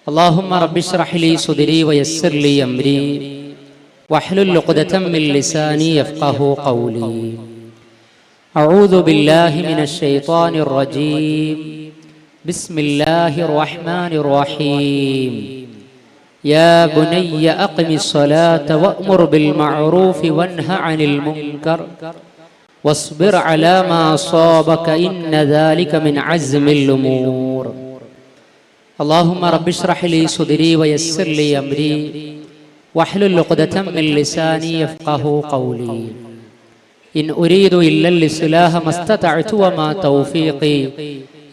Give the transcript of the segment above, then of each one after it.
اللهم رب اشرح لي صدري ويسر لي أمري واحلل عقدة من لساني يفقهوا قولي. أعوذ بالله من الشيطان الرجيم. بسم الله الرحمن الرحيم. يا بني أقم الصلاة وأمر بالمعروف وانه عن المنكر واصبر على ما أصابك إن ذلك من عزم الأمور. اللهم رب اشرح لي صدري ويسر لي أمري واحلل عقدة من لساني يفقهوا قولي. إن أريد إلا الإصلاح ما استطعت وما توفيقي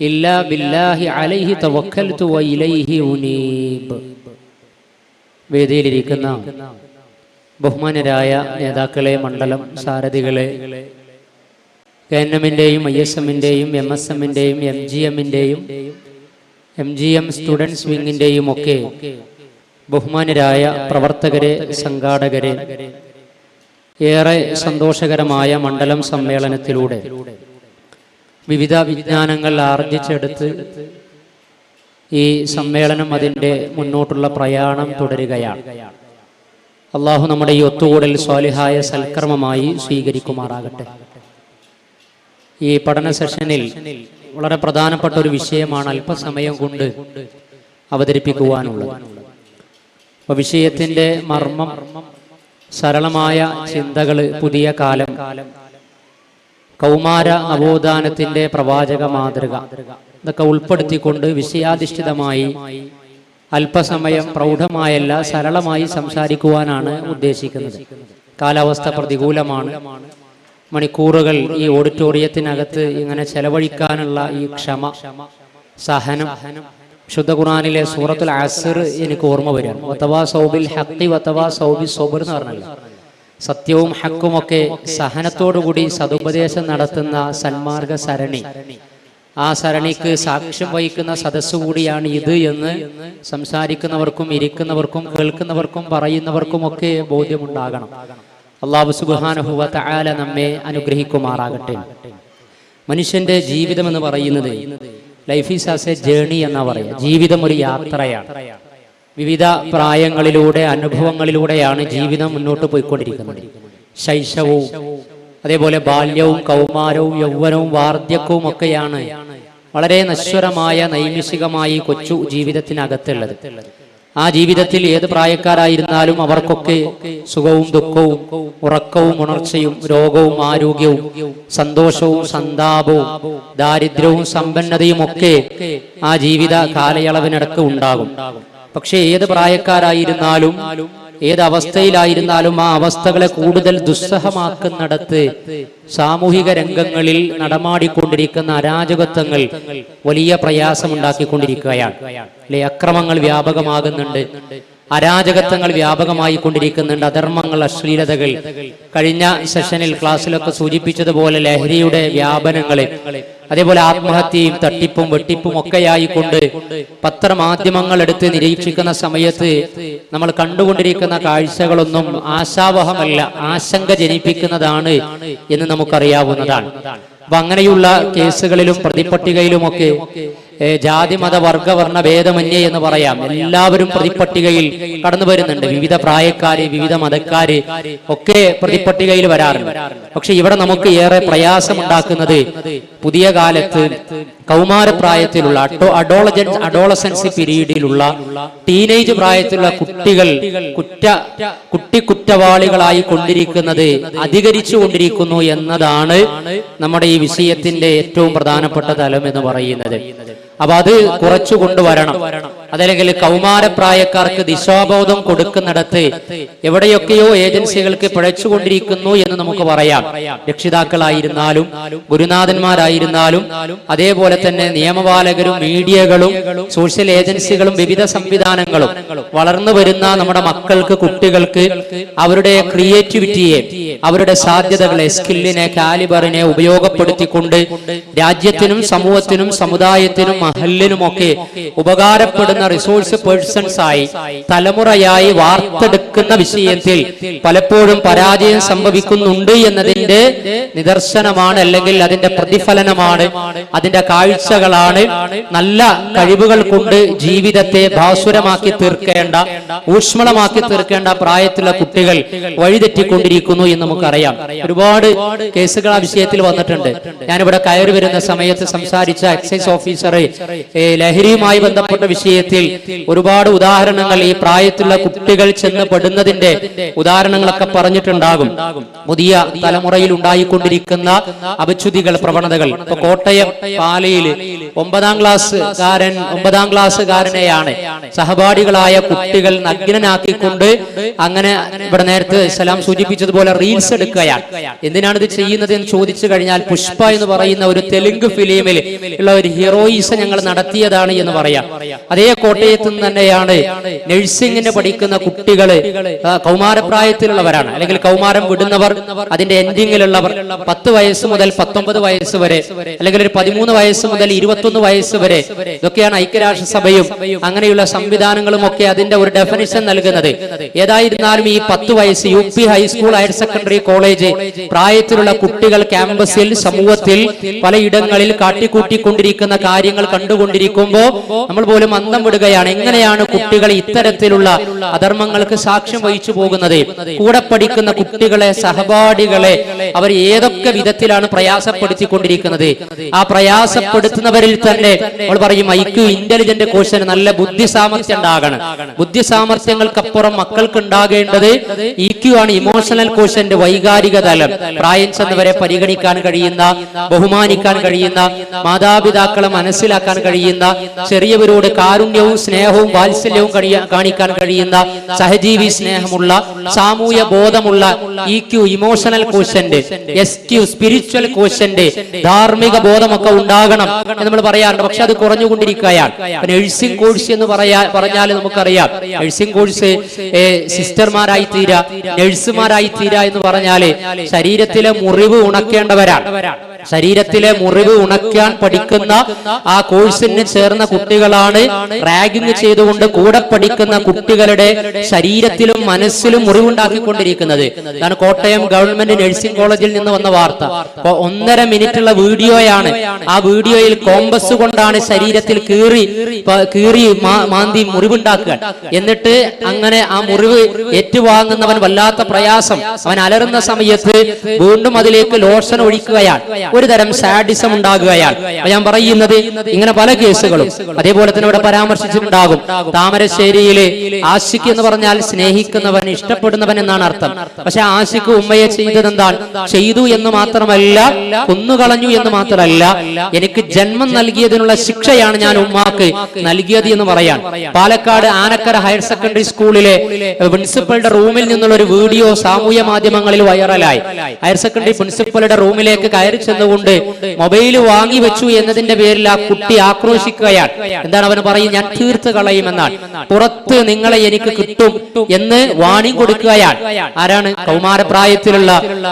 إلا بالله عليه توكلت وإليه أنيب. വേദിയിലിരിക്കുന്ന ബഹുമാനരായ നേതാക്കളെ, മണ്ഡലം സാരഥികളെ, KNM-ൻ്റെയും ISM-ൻ്റെയും MSM-ൻ്റെയും MGM-ൻ്റെയും MGM സ്റ്റുഡൻസ് വിങ്ങിൻ്റെയും ഒക്കെ ബഹുമാനരായ പ്രവർത്തകരെ, സംഘാടകരെ, ഏറെ സന്തോഷകരമായ മണ്ഡലം സമ്മേളനത്തിലൂടെ വിവിധ വിജ്ഞാനങ്ങൾ ആർജിച്ചെടുത്ത് ഈ സമ്മേളനം അതിൻ്റെ മുന്നോട്ടുള്ള പ്രയാണം തുടരുകയാണ്. അള്ളാഹു നമ്മുടെ ഈ ഒത്തുകൂടൽ സ്വാലിഹായ സൽക്കർമ്മമായി സ്വീകരിക്കുമാറാകട്ടെ. ഈ പഠന സെഷനിൽ വളരെ പ്രധാനപ്പെട്ട ഒരു വിഷയമാണ് അല്പസമയം കൊണ്ട് അവതരിപ്പിക്കുവാനുള്ളത്. അപ്പോൾ വിഷയത്തിൻ്റെ മർമ്മം സരളമായ ചിന്തകൾ, പുതിയ കാലം, കൗമാര നവോത്ഥാനത്തിൻ്റെ പ്രവാചക മാതൃക, ഇതൊക്കെ ഉൾപ്പെടുത്തിക്കൊണ്ട് വിഷയാധിഷ്ഠിതമായി അല്പസമയം പ്രൗഢമായല്ല സരളമായി സംസാരിക്കുവാനാണ് ഉദ്ദേശിക്കുന്നത്. കാലാവസ്ഥ പ്രതികൂലമാണ്. മണിക്കൂറുകൾ ഈ ഓഡിറ്റോറിയത്തിനകത്ത് ഇങ്ങനെ ചെലവഴിക്കാനുള്ള ഈ ക്ഷമ, സഹനം, ശുദ്ധ ഖുർആനിലെ സൂറത്തുൽ അസ്ർ എനിക്ക് ഓർമ്മ വരികയാണ്. വതവാസൗ ബിൽ ഹഖ് വതവാസൗ ബിസ് സബ്ർ എന്ന് പറഞ്ഞല്ലോ. സത്യവും ഹക്കുമൊക്കെ സഹനത്തോടുകൂടി സതുപദേശം നടത്തുന്ന സന്മാർഗ സരണി, ആ സരണിക്ക് സാക്ഷ്യം വഹിക്കുന്ന സദസ്സു കൂടിയാണ് ഇത് എന്ന് സംസാരിക്കുന്നവർക്കും ഇരിക്കുന്നവർക്കും കേൾക്കുന്നവർക്കും പറയുന്നവർക്കും ഒക്കെ ബോധ്യമുണ്ടാകണം. അല്ലാഹു സുബ്ഹാനഹു വ തആല നമ്മെ അനുഗ്രഹിക്കുമാറാകട്ടെ. മനുഷ്യന്റെ ജീവിതം എന്ന് പറയുന്നത് life is as A journey എന്നാ പറയുക. ജീവിതം ഒരു യാത്രയാണ്. വിവിധ പ്രായങ്ങളിലൂടെ, അനുഭവങ്ങളിലൂടെയാണ് ജീവിതം മുന്നോട്ട് പോയിക്കൊണ്ടിരിക്കുന്നത്. ശൈശവവും അതേപോലെ ബാല്യവും കൗമാരവും യൗവനവും വാർദ്ധക്യവും ഒക്കെയാണ് വളരെ നശ്വരമായ നൈമിഷികമായി കൊച്ചു ജീവിതത്തിനകത്തുള്ളത്. ആ ജീവിതത്തിൽ ഏത് പ്രായക്കാരായിരുന്നാലും അവർക്കൊക്കെ സുഖവും ദുഃഖവും, ഉറക്കവും ഉണർച്ചയും, രോഗവും ആരോഗ്യവും, സന്തോഷവും സന്താപവും, ദാരിദ്ര്യവും സമ്പന്നതയും ഒക്കെ ആ ജീവിത കാലയളവിനിടക്ക് ഉണ്ടാകും. പക്ഷേ ഏത് പ്രായക്കാരായിരുന്നാലും ഏത് അവസ്ഥയിലായിരുന്നാലും ആ അവസ്ഥകളെ കൂടുതൽ ദുസ്സഹമാക്കുന്നിടത്ത് സാമൂഹിക രംഗങ്ങളിൽ നടമാടിക്കൊണ്ടിരിക്കുന്ന അരാജകത്വങ്ങൾ വലിയ പ്രയാസമുണ്ടാക്കിക്കൊണ്ടിരിക്കുകയാണ്. അല്ലെ, അക്രമങ്ങൾ വ്യാപകമാകുന്നുണ്ട്, അരാജകത്വങ്ങൾ വ്യാപകമായി കൊണ്ടിരിക്കുന്നുണ്ട്, അധർമ്മങ്ങൾ, അശ്ലീലതകൾ. കഴിഞ്ഞ സെഷനിൽ ക്ലാസ്സിലൊക്കെ സൂചിപ്പിച്ചതുപോലെ ലഹരിയുടെ വ്യാപനങ്ങളെ, അതേപോലെ ആത്മഹത്യയും തട്ടിപ്പും വെട്ടിപ്പും ഒക്കെയായിക്കൊണ്ട് പത്രമാധ്യമങ്ങൾ എടുത്ത് നിരീക്ഷിക്കുന്ന സമയത്ത് നമ്മൾ കണ്ടുകൊണ്ടിരിക്കുന്ന കാഴ്ചകളൊന്നും ആശാവഹമല്ല, ആശങ്ക ജനിപ്പിക്കുന്നതാണ് എന്ന് നമുക്കറിയാവുന്നതാണ്. അപ്പൊ അങ്ങനെയുള്ള കേസുകളിലും പ്രതിപട്ടികയിലുമൊക്കെ ജാതി മത വർഗ വർണ്ണ ഭേദമന്യേ എന്ന് പറയാം, എല്ലാവരും പ്രതിപട്ടികയിൽ കടന്നു വരുന്നുണ്ട്. വിവിധ പ്രായക്കാര്, വിവിധ മതക്കാര് ഒക്കെ പ്രതിപട്ടികയിൽ വരാറുണ്ട്. പക്ഷെ ഇവിടെ നമുക്ക് ഏറെ പ്രയാസമുണ്ടാക്കുന്നത് പുതിയ കാലത്ത് കൗമാരപ്രായത്തിലുള്ള അഡോളസൻസ് പീരീഡിലുള്ള ടീനേജ് പ്രായത്തിലുള്ള കുട്ടികൾ കുറ്റവാളികളായി കൊണ്ടിരിക്കുന്നത് അധികരിച്ചു കൊണ്ടിരിക്കുന്നു എന്നതാണ് നമ്മുടെ ഈ വിഷയത്തിന്റെ ഏറ്റവും പ്രധാനപ്പെട്ട തലം എന്ന് പറയുന്നത്. അപ്പൊ അത് കുറച്ചു കൊണ്ടുവരണം. അതല്ലെങ്കിൽ കൗമാരപ്രായക്കാർക്ക് ദിശാബോധം കൊടുക്കുന്നിടത്ത് എവിടെയൊക്കെയോ ഏജൻസികൾക്ക് പിഴച്ചുകൊണ്ടിരിക്കുന്നു എന്ന് നമുക്ക് പറയാം. രക്ഷിതാക്കളായിരുന്നാലും ഗുരുനാഥന്മാരായിരുന്നാലും അതേപോലെ തന്നെ നിയമപാലകരും മീഡിയകളും സോഷ്യൽ ഏജൻസികളും വിവിധ സംവിധാനങ്ങളും വളർന്നു വരുന്ന നമ്മുടെ മക്കൾക്ക്, കുട്ടികൾക്ക് അവരുടെ ക്രിയേറ്റിവിറ്റിയെ, അവരുടെ സാധ്യതകളെ, സ്കില്ലിനെ, കാലിബറിനെ ഉപയോഗപ്പെടുത്തിക്കൊണ്ട് രാജ്യത്തിനും സമൂഹത്തിനും സമുദായത്തിനും മഹല്ലിനുമൊക്കെ ഉപകാരപ്പെടുന്ന അറിയപ്പെടുന്ന റിസോഴ്സ് പേഴ്സൺസ് ആയി തലമുറയായി വാർത്തെടുക്കുന്ന വിഷയത്തിൽ പലപ്പോഴും പരാജയം സംഭവിക്കുന്നുണ്ട് എന്നതിന്റെ നിദർശനമാണ്, അല്ലെങ്കിൽ അതിന്റെ പ്രതിഫലനമാണ്, അതിന്റെ കാഴ്ചകളാണ്. നല്ല കഴിവുകൾ കൊണ്ട് ജീവിതത്തെ ഭാസുരമാക്കി തീർക്കേണ്ട, ഊഷ്മളമാക്കി തീർക്കേണ്ട പ്രായത്തിലുള്ള കുട്ടികൾ വഴിതെറ്റിക്കൊണ്ടിരിക്കുന്നു എന്ന് നമുക്കറിയാം. ഒരുപാട് കേസുകൾ ആ വിഷയത്തിൽ വന്നിട്ടുണ്ട്. ഞാനിവിടെ കയറി വരുന്ന സമയത്ത് സംസാരിച്ച എക്സൈസ് ഓഫീസർ ലഹരിയുമായി ബന്ധപ്പെട്ട വിഷയത്തിൽ ഒരുപാട് ഉദാഹരണങ്ങൾ ഈ പ്രായത്തിലുള്ള കുട്ടികൾ ചെന്ന് പെടുന്നതിന്റെ ഉദാഹരണങ്ങളൊക്കെ പറഞ്ഞിട്ടുണ്ടാകും. പുതിയ തലമുറയിൽ ഉണ്ടായിക്കൊണ്ടിരിക്കുന്ന അപച്യുതികൾ, പ്രവണതകൾ. ഇപ്പൊ കോട്ടയം പാലയിൽ 9ാം ക്ലാസ്സുകാരനെയാണ് സഹപാഠികളായ കുട്ടികൾ നഗ്നനാക്കിക്കൊണ്ട്, അങ്ങനെ ഇവിടെ നേരത്തെ സലാം സൂചിപ്പിച്ചതുപോലെ റീൽസ് എടുക്കുകയാണ്. എന്തിനാണ് ഇത് ചെയ്യുന്നത് എന്ന് ചോദിച്ചു കഴിഞ്ഞാൽ, പുഷ്പ എന്ന് പറയുന്ന ഒരു തെലുങ്ക് ഫിലിമിൽ ഉള്ള ഒരു ഹീറോയിസം ഞങ്ങൾ നടത്തിയതാണ് എന്ന് പറയാം. അതേ കോട്ടയത്ത് നിന്ന് തന്നെയാണ് നഴ്സിംഗിന് പഠിക്കുന്ന കുട്ടികള്, കൗമാരപ്രായത്തിലുള്ളവരാണ്, അല്ലെങ്കിൽ കൗമാരം വിടുന്നവർ, അതിന്റെ എൻഡിങ്ങിലുള്ളവർ, 10 വയസ്സ് മുതൽ 19 വയസ്സ് വരെ, അല്ലെങ്കിൽ ഒരു 13 വയസ്സ് മുതൽ 21 വയസ്സ് വരെ. ഇതൊക്കെയാണ് ഐക്യരാഷ്ട്രസഭയും അങ്ങനെയുള്ള സംവിധാനങ്ങളും ഒക്കെ അതിന്റെ ഒരു ഡെഫിനിഷൻ നൽകുന്നത്. ഏതായിരുന്നാലും ഈ 10 വയസ്സ് UP high school, higher secondary, college പ്രായത്തിലുള്ള കുട്ടികൾ ക്യാമ്പസിൽ, സമൂഹത്തിൽ പലയിടങ്ങളിൽ കാട്ടിക്കൂട്ടിക്കൊണ്ടിരിക്കുന്ന കാര്യങ്ങൾ കണ്ടുകൊണ്ടിരിക്കുമ്പോൾ നമ്മൾ പോലും അന്തം വിടുകയാണ്. എങ്ങനെയാണ് കുട്ടികൾ ഇത്തരത്തിലുള്ള അധർമ്മങ്ങൾക്ക് സാക്ഷ്യം വഹിച്ചു പോകുന്നത്? കൂടെ പഠിക്കുന്ന കുട്ടികളെ, സഹപാഠികളെ അവർ ഏതൊക്കെ വിധത്തിലാണ് പ്രയാസപ്പെടുത്തിക്കൊണ്ടിരിക്കുന്നത്? ആ പ്രയാസപ്പെടുത്തുന്നവരിൽ തന്നെ നമ്മൾ പറയും IQ, ഇന്റലിജന്റ് ക്വോഷ്യന്റ്, നല്ല ബുദ്ധി സാമർത്ഥ്യം ഉണ്ടാകണം. ബുദ്ധി സാമർത്ഥ്യങ്ങൾക്കപ്പുറം മക്കൾക്ക് ഉണ്ടാകേണ്ടത് EQ ആണ്, ഇമോഷണൽ ക്വോഷ്യന്റ്, വൈകാരിക തലം. പ്രായം ചെന്നവരെ പരിഗണിക്കാൻ കഴിയുന്ന, ബഹുമാനിക്കാൻ കഴിയുന്ന, മാതാപിതാക്കളെ മനസ്സിലാക്കാൻ കഴിയുന്ന, ചെറിയവരോട് കാരുണ്യവും സ്നേഹവും വാത്സല്യവും കാണിക്കാൻ കഴിയുന്ന, സഹജീവി സ്നേഹമുള്ള, സാമൂഹ്യ ബോധമുള്ള EQ, emotional quotient, SQ, spiritual quotient, ധാർമ്മിക ബോധമൊക്കെ ഉണ്ടാകണം എന്ന് നമ്മൾ പറയാറുണ്ട്. പക്ഷെ അത് കുറഞ്ഞുകൊണ്ടിരിക്കുകയാണ്. നഴ്സിംഗ് കോഴ്സ് എന്ന് പറഞ്ഞാൽ നമുക്കറിയാം, നഴ്സിംഗ് കോഴ്സ് സിസ്റ്റർമാരായി തീരാ, നഴ്സുമാരായി തീരാ എന്ന് പറഞ്ഞാല് ശരീരത്തിലെ മുറിവ് ഉണക്കേണ്ടവരാണ്. ശരീരത്തിലെ മുറിവ് ഉണക്കാൻ പഠിക്കുന്ന ആ കോഴ്സിന് ചേർന്ന കുട്ടികളാണ് റാഗിംഗ് ചെയ്തുകൊണ്ട് കൂടെ പഠിക്കുന്ന കുട്ടികളുടെ ശരീരത്തിലും മനസ്സിലും മുറിവുണ്ടാക്കിക്കൊണ്ടിരിക്കുന്നത്. ഇതാണ് കോട്ടയം ഗവൺമെന്റ് നഴ്സിംഗ് കോളേജിൽ നിന്ന് വന്ന വാർത്ത. അപ്പൊ 1.5 മിനിറ്റുള്ള വീഡിയോയാണ്. ആ വീഡിയോയിൽ കോമ്പസ് കൊണ്ടാണ് ശരീരത്തിൽ കീറി മാന്തി മുറിവുണ്ടാക്കുക. എന്നിട്ട് അങ്ങനെ ആ മുറിവ് ഏറ്റുവാങ്ങുന്നവൻ വല്ലാത്ത പ്രയാസം, അവൻ അലറുന്ന സമയത്ത് വീണ്ടും അതിലേക്ക് ലോഷൻ ഒഴിക്കുകയാണ്. ഒരു തരം സാഡിസം ഉണ്ടാകുകയാണ്. ഞാൻ പറയുന്നത് ഇങ്ങനെ പല കേസുകളും അതേപോലെ തന്നെ ഇവിടെ പരാമർശിച്ചിട്ടുണ്ടാകും. താമരശ്ശേരിയിലെ ആശിഖ് എന്ന് പറഞ്ഞാൽ സ്നേഹിക്കുന്നവൻ, ഇഷ്ടപ്പെടുന്നവൻ എന്നാണ് അർത്ഥം. പക്ഷെ ആശിഖ് ഉമ്മയെ ചെയ്തത് എന്താണ്? ചെയ്തു എന്ന് മാത്രമല്ല, കൊന്നുകളഞ്ഞു എന്ന് മാത്രമല്ല, എനിക്ക് ജന്മം നൽകിയതിനുള്ള ശിക്ഷയാണ് ഞാൻ ഉമ്മാക്ക് നൽകിയത് എന്ന് പറയാൻ. പാലക്കാട് ആനക്കര ഹയർ സെക്കൻഡറി സ്കൂളിലെ പ്രിൻസിപ്പളുടെ റൂമിൽ നിന്നുള്ള ഒരു വീഡിയോ സാമൂഹ്യ മാധ്യമങ്ങളിൽ വൈറലായി. ഹയർ സെക്കൻഡറി പ്രിൻസിപ്പളുടെ റൂമിലേക്ക് കയറി ചെന്നുകൊണ്ട് മൊബൈല് വാങ്ങി വെച്ചു എന്നതിന്റെ പേരിൽ ആ കുട്ടി ആക്രോശിക്കുകയാണ്. എന്താണ് അവന് പറയും? ഞാൻ തീർത്ത് കളയുമെന്നാണ്, പുറത്ത് നിങ്ങളെ എനിക്ക് കിട്ടും എന്ന് വാണിംഗ് കൊടുക്കുകയാണ്. ആരാണ്? കൗമാരപ്രായത്തിലുള്ള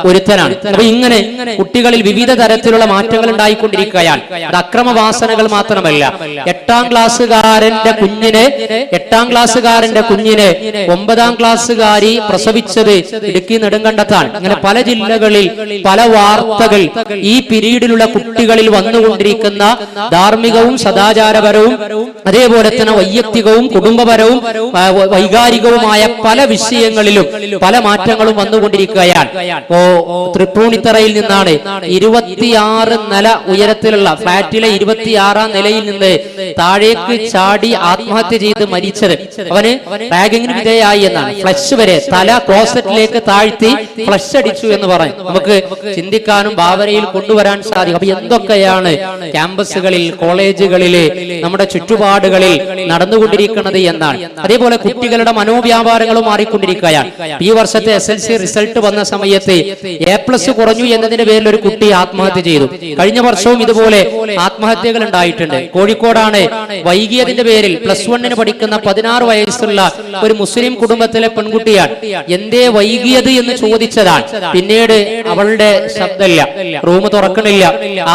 ഒരുത്തനാണ്. അപ്പൊ ഇങ്ങനെ കുട്ടികളിൽ വിവിധ തരത്തിലുള്ള മാറ്റങ്ങൾ ഉണ്ടായിക്കൊണ്ടിരിക്കുകയാണ്. അത് അക്രമവാസനകൾ മാത്രമല്ല. 8ാം ക്ലാസ്സുകാരന്റെ കുഞ്ഞിനെ 9ാം ക്ലാസ്സുകാരി പ്രസവിച്ചത് ഇടുക്കി നെടുങ്കണ്ടത്താണ്. അങ്ങനെ പല ജില്ലകളിൽ പല വാർത്തകൾ ഈ പിരീഡിലുള്ള കുട്ടികളിൽ വന്നുകൊണ്ടിരിക്കുന്ന ധാർമ്മികവും സദാചാരപരവും അതേപോലെ തന്നെ വൈയക്തികവും കുടുംബപരവും വൈകാരികവുമായ പല വിഷയങ്ങളിലും പല മാറ്റങ്ങളും വന്നുകൊണ്ടിരിക്കുകയാണ്. തൃപ്പൂണിത്തറയിൽ നിന്നാണ് 26 നില ഉയരത്തിലുള്ള ഫ്ളാറ്റിലെ 26ാം നിലയിൽ നിന്ന് താഴേക്ക് ചാടി ആത്മഹത്യ ചെയ്ത് മരിച്ചത്. അവന് റാഗിങ്ങിന് വിധേയായി എന്നാണ്. ഫ്ലഷ് വരെ തല ക്ലോസറ്റിലേക്ക് താഴ്ത്തി ഫ്ലഷ് അടിച്ചു എന്ന് പറഞ്ഞു. നമുക്ക് ചിന്തിക്കാനും ഭാവനയിൽ കൊണ്ടുവരാൻ സാധിക്കും. അപ്പൊ എന്തൊക്കെയാണ് ക്യാമ്പസുകളിൽ, കോളേജുകളിലെ, നമ്മുടെ ചുറ്റുപാടുകളിൽ നടന്നുകൊണ്ടിരിക്കുന്നത് എന്നാണ്. അതേപോലെ കുട്ടികളുടെ മനോവ്യാപാരങ്ങളും മാറിക്കൊണ്ടിരിക്കുകയാണ്. ഈ വർഷത്തെ SLC റിസൾട്ട് വന്ന സമയത്ത് A+ കുറഞ്ഞു എന്നതിന്റെ പേരിൽ ഒരു കുട്ടി ആത്മഹത്യ ചെയ്തു. കഴിഞ്ഞ വർഷവും ഇതുപോലെ ആത്മഹത്യകൾ ഉണ്ടായിട്ടുണ്ട്. കോഴിക്കോടാണ് വൈകിയതിന്റെ പേരിൽ +1 പഠിക്കുന്ന 16 വയസ്സുള്ള ഒരു മുസ്ലിം കുടുംബത്തിലെ പെൺകുട്ടിയാണ്. എന്തേ വൈകിയത് എന്ന് ചോദിച്ചതാണ്. പിന്നീട് അവളുടെ ശബ്ദമില്ല, റൂം തുറക്കണില്ല,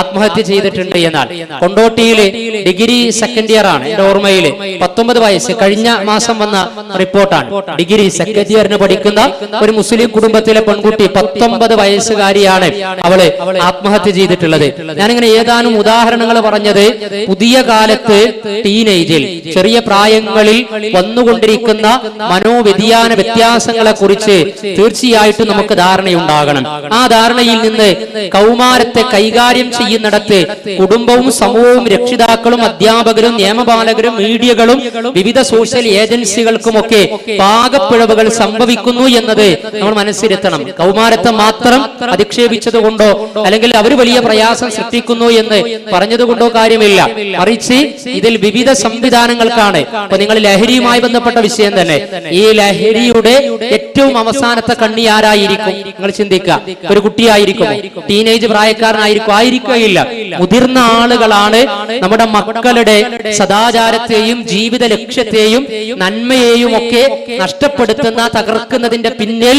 ആത്മഹത്യ ചെയ്തിട്ടുണ്ട് എന്നാൽ. കൊണ്ടോട്ടിയില് ഡിഗ്രി സെക്കൻഡ് ഇയർ ആണ് എന്റെ ഓർമ്മയില്. 19 വയസ്സ് കഴിഞ്ഞ മാസം വന്ന റിപ്പോർട്ടാണ്. ഡിഗ്രി സെക്കൻഡ് ഇയറിന് പഠിക്കുന്ന ഒരു മുസ്ലിം കുടുംബത്തിലെ പെൺകുട്ടി 19 വയസ്സുകാരിയാണ് അവള് ആത്മഹത്യ ചെയ്തിട്ടുള്ളത്. ഞാനിങ്ങനെ ഏതാനും ഉദാഹരണങ്ങൾ പറഞ്ഞത് പുതിയ കാലത്ത് ടീനേജിൽ ചെറിയ പ്രായങ്ങളിൽ വന്നുകൊണ്ടിരിക്കുന്ന മനോവ്യതിയാന വ്യത്യാസങ്ങളെ കുറിച്ച് തീർച്ചയായിട്ടും നമുക്ക് ധാരണയുണ്ടാകണം. ആ ധാരണയിൽ നിന്ന് കൗമാരത്തെ കൈകാര്യം ചെയ്യുന്നിടത്ത് കുടുംബവും സമൂഹവും രക്ഷിതാക്കളും അധ്യാപകരും നിയമപാലകരും മീഡിയകളും വിവിധ സോഷ്യൽ ഏജൻസികൾക്കുമൊക്കെ പാകപ്പിഴവുകൾ സംഭവിക്കുന്നു എന്നത് നമ്മൾ മനസ്സിലെത്തണം. കൗമാരത്തെ മാത്രം അധിക്ഷേപിച്ചത് കൊണ്ടോ അല്ലെങ്കിൽ അവർ വലിയ പ്രയാസം സൃഷ്ടിക്കുന്നു എന്ന് പറഞ്ഞതുകൊണ്ടോ കാര്യമില്ല. മറിച്ച് ഇതിൽ വിവിധ സംവിധാനങ്ങൾക്കാണ്. അപ്പൊ നിങ്ങൾ ലഹരിയുമായി ബന്ധപ്പെട്ട വിഷയം തന്നെ, ഈ ലഹരിയുടെ ഏറ്റവും അവസാനത്തെ കണ്ണി ആരായിരിക്കും? നിങ്ങൾ ചിന്തിക്കുക. ഒരു കുട്ടിയായിരിക്കും, ടീനേജ് പ്രായക്കാരനായിരിക്കും? ആയിരിക്കുകയില്ല. മുതിർന്ന ആളുകളാണ് നമ്മുടെ മക്കളുടെ സദാചാരത്തെയും ജീവിത ലക്ഷ്യത്തെയും നന്മയെയും ഒക്കെ നഷ്ടപ്പെടുത്തുന്ന, തകർക്കുന്നതിന്റെ പിന്നിൽ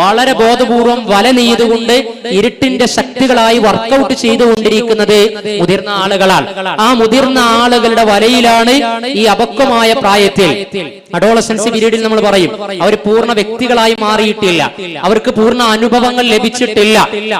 വളരെ ബോധപൂർവം വല നെയ്തുകൊണ്ട് ഇരുട്ടിന്റെ ശക്തികളായി വർക്കൗട്ട് ചെയ്തുകൊണ്ടിരിക്കുന്നത് മുതിർന്ന ആളുകളാണ്. ആ മുതിർന്ന ആളുകളുടെ വലയിലാണ് ഈ അപക്വമായ പ്രായത്തിൽ, അഡോളസൻസ് പീരീഡിൽ നമ്മൾ പറയും, അവർ പൂർണ്ണ വ്യക്തികളായി മാറിയിട്ടില്ല, അവർക്ക് പൂർണ്ണ അനുഭവങ്ങൾ ലഭിച്ചിട്ടില്ല.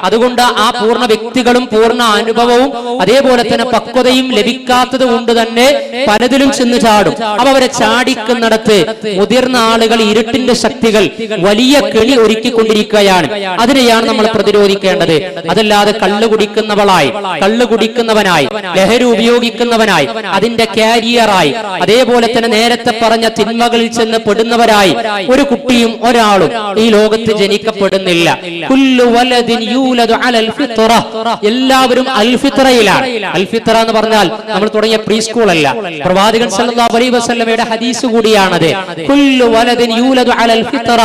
അതുകൊണ്ട് ആ പൂർണ്ണ വ്യക്തികളും പൂർണ്ണ അനുഭവവും അതേപോലെ തന്നെ പക്വതയും ലഭിക്കാത്തത് കൊണ്ട് തന്നെ പലതിലും ചെന്ന് ചാടും. അപ്പൊ അവരെ ചാടിക്കുന്നിടത്ത് മുതിർന്ന ആളുകൾ ഇരുട്ടിന്റെ ശക്തികൾ വലിയ കെണി ഒരുക്കിക്കൊണ്ടിരിക്കുകയാണ്. അതിനെയാണ് നമ്മൾ പ്രതിരോധിക്കേണ്ടത്. അതല്ലാതെ കള്ളു കുടിക്കുന്നവളായി, കള്ളു കുടിക്കുന്നവനായി, ലഹരി ഉപയോഗിക്കുന്നവനായി, അതിന്റെ കാരിയറായി, അതേപോലെ തന്നെ നേരത്തെ പറഞ്ഞ തിന്മകളിൽ ചെന്ന് പെടുന്നവരായി ഒരു കുട്ടിയും ഒരാളും ഈ ലോകത്ത് ജനിക്കപ്പെടുന്നില്ല. കുല്ലു വലദിൻ യൂലദു അലൽ ഫിത്ര, എല്ലാവരും അൽ ഫിത്രയിലാണ്. അൽ ഫിത്ര എന്ന് പറഞ്ഞാൽ നമ്മൾ തുടങ്ങിയ പ്രീ സ്കൂൾ അല്ല, പ്രവാചകൻ സല്ലല്ലാഹു അലൈഹി വസല്ലമയുടെ ഹദീസ് കൂടിയാണത്. കുല്ലു വലദിൻ യൂലദു അലൽ ഫിത്ര,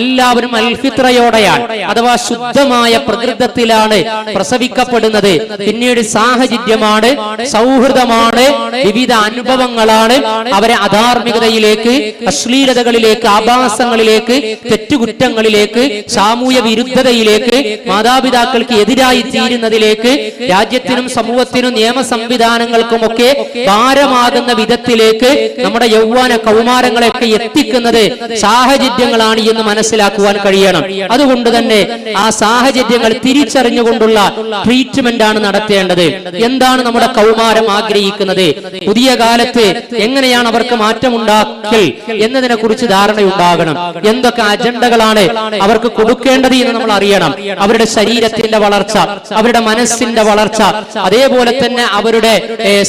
എല്ലാവരും അൽ ഫിത്രയോടെയാണ്, അഥവാ ശുദ്ധമായ പ്രകൃതത്തിലാണ് പ്രസവിക്കപ്പെടുന്നത്. പിന്നീട് സാഹചര്യമാണ്, സൗഹൃദമാണ്, വിവിധ അനുഭവങ്ങളാണ് അവരെ അധാർമികതയിലേക്ക്, അശ്ലീലതകളിലേക്ക്, ആഭാസങ്ങളിലേക്ക്, തെറ്റുകുറ്റങ്ങളിലേക്ക്, സാമൂഹ്യ വിരുദ്ധതയിലേക്ക്, മാതാപിതാക്കൾക്ക് എതിരായി തീരുന്നതിലേക്ക്, രാജ്യത്തിനും സമൂഹത്തിനും നിയമ സംവിധാനങ്ങൾക്കുമൊക്കെ ഭാരമാകുന്ന വിധത്തിലേക്ക് നമ്മുടെ യൗവന കൗമാരങ്ങളെയൊക്കെ എത്തിക്കുന്നത് സാഹചര്യങ്ങളാണ് എന്ന് മനസ്സിലാക്കുവാൻ കഴിയണം. അതുകൊണ്ട് തന്നെ ആ സാഹചര്യങ്ങൾ തിരിച്ചറിഞ്ഞുകൊണ്ടുള്ള ട്രീറ്റ്മെന്റ് ആണ് നടത്തേണ്ടത്. എന്താണ് നമ്മുടെ കൗമാരം ആഗ്രഹിക്കുന്നത്, പുതിയ കാലത്ത് എങ്ങനെയാണ് അവർക്ക് മാറ്റമുണ്ടാക്കൽ എന്നതിനെ കുറിച്ച് ധാരണയുണ്ടാകണം. എന്തൊക്കെ അജണ്ടകളാണ് അവർക്ക് കൊടുക്കേണ്ടത് എന്ന് നമ്മൾ അറിയണം. അവരുടെ ശരീരത്തിന്റെ വളർച്ച, അവരുടെ മനസ്സിന്റെ വളർച്ച, അതേപോലെ തന്നെ അവരുടെ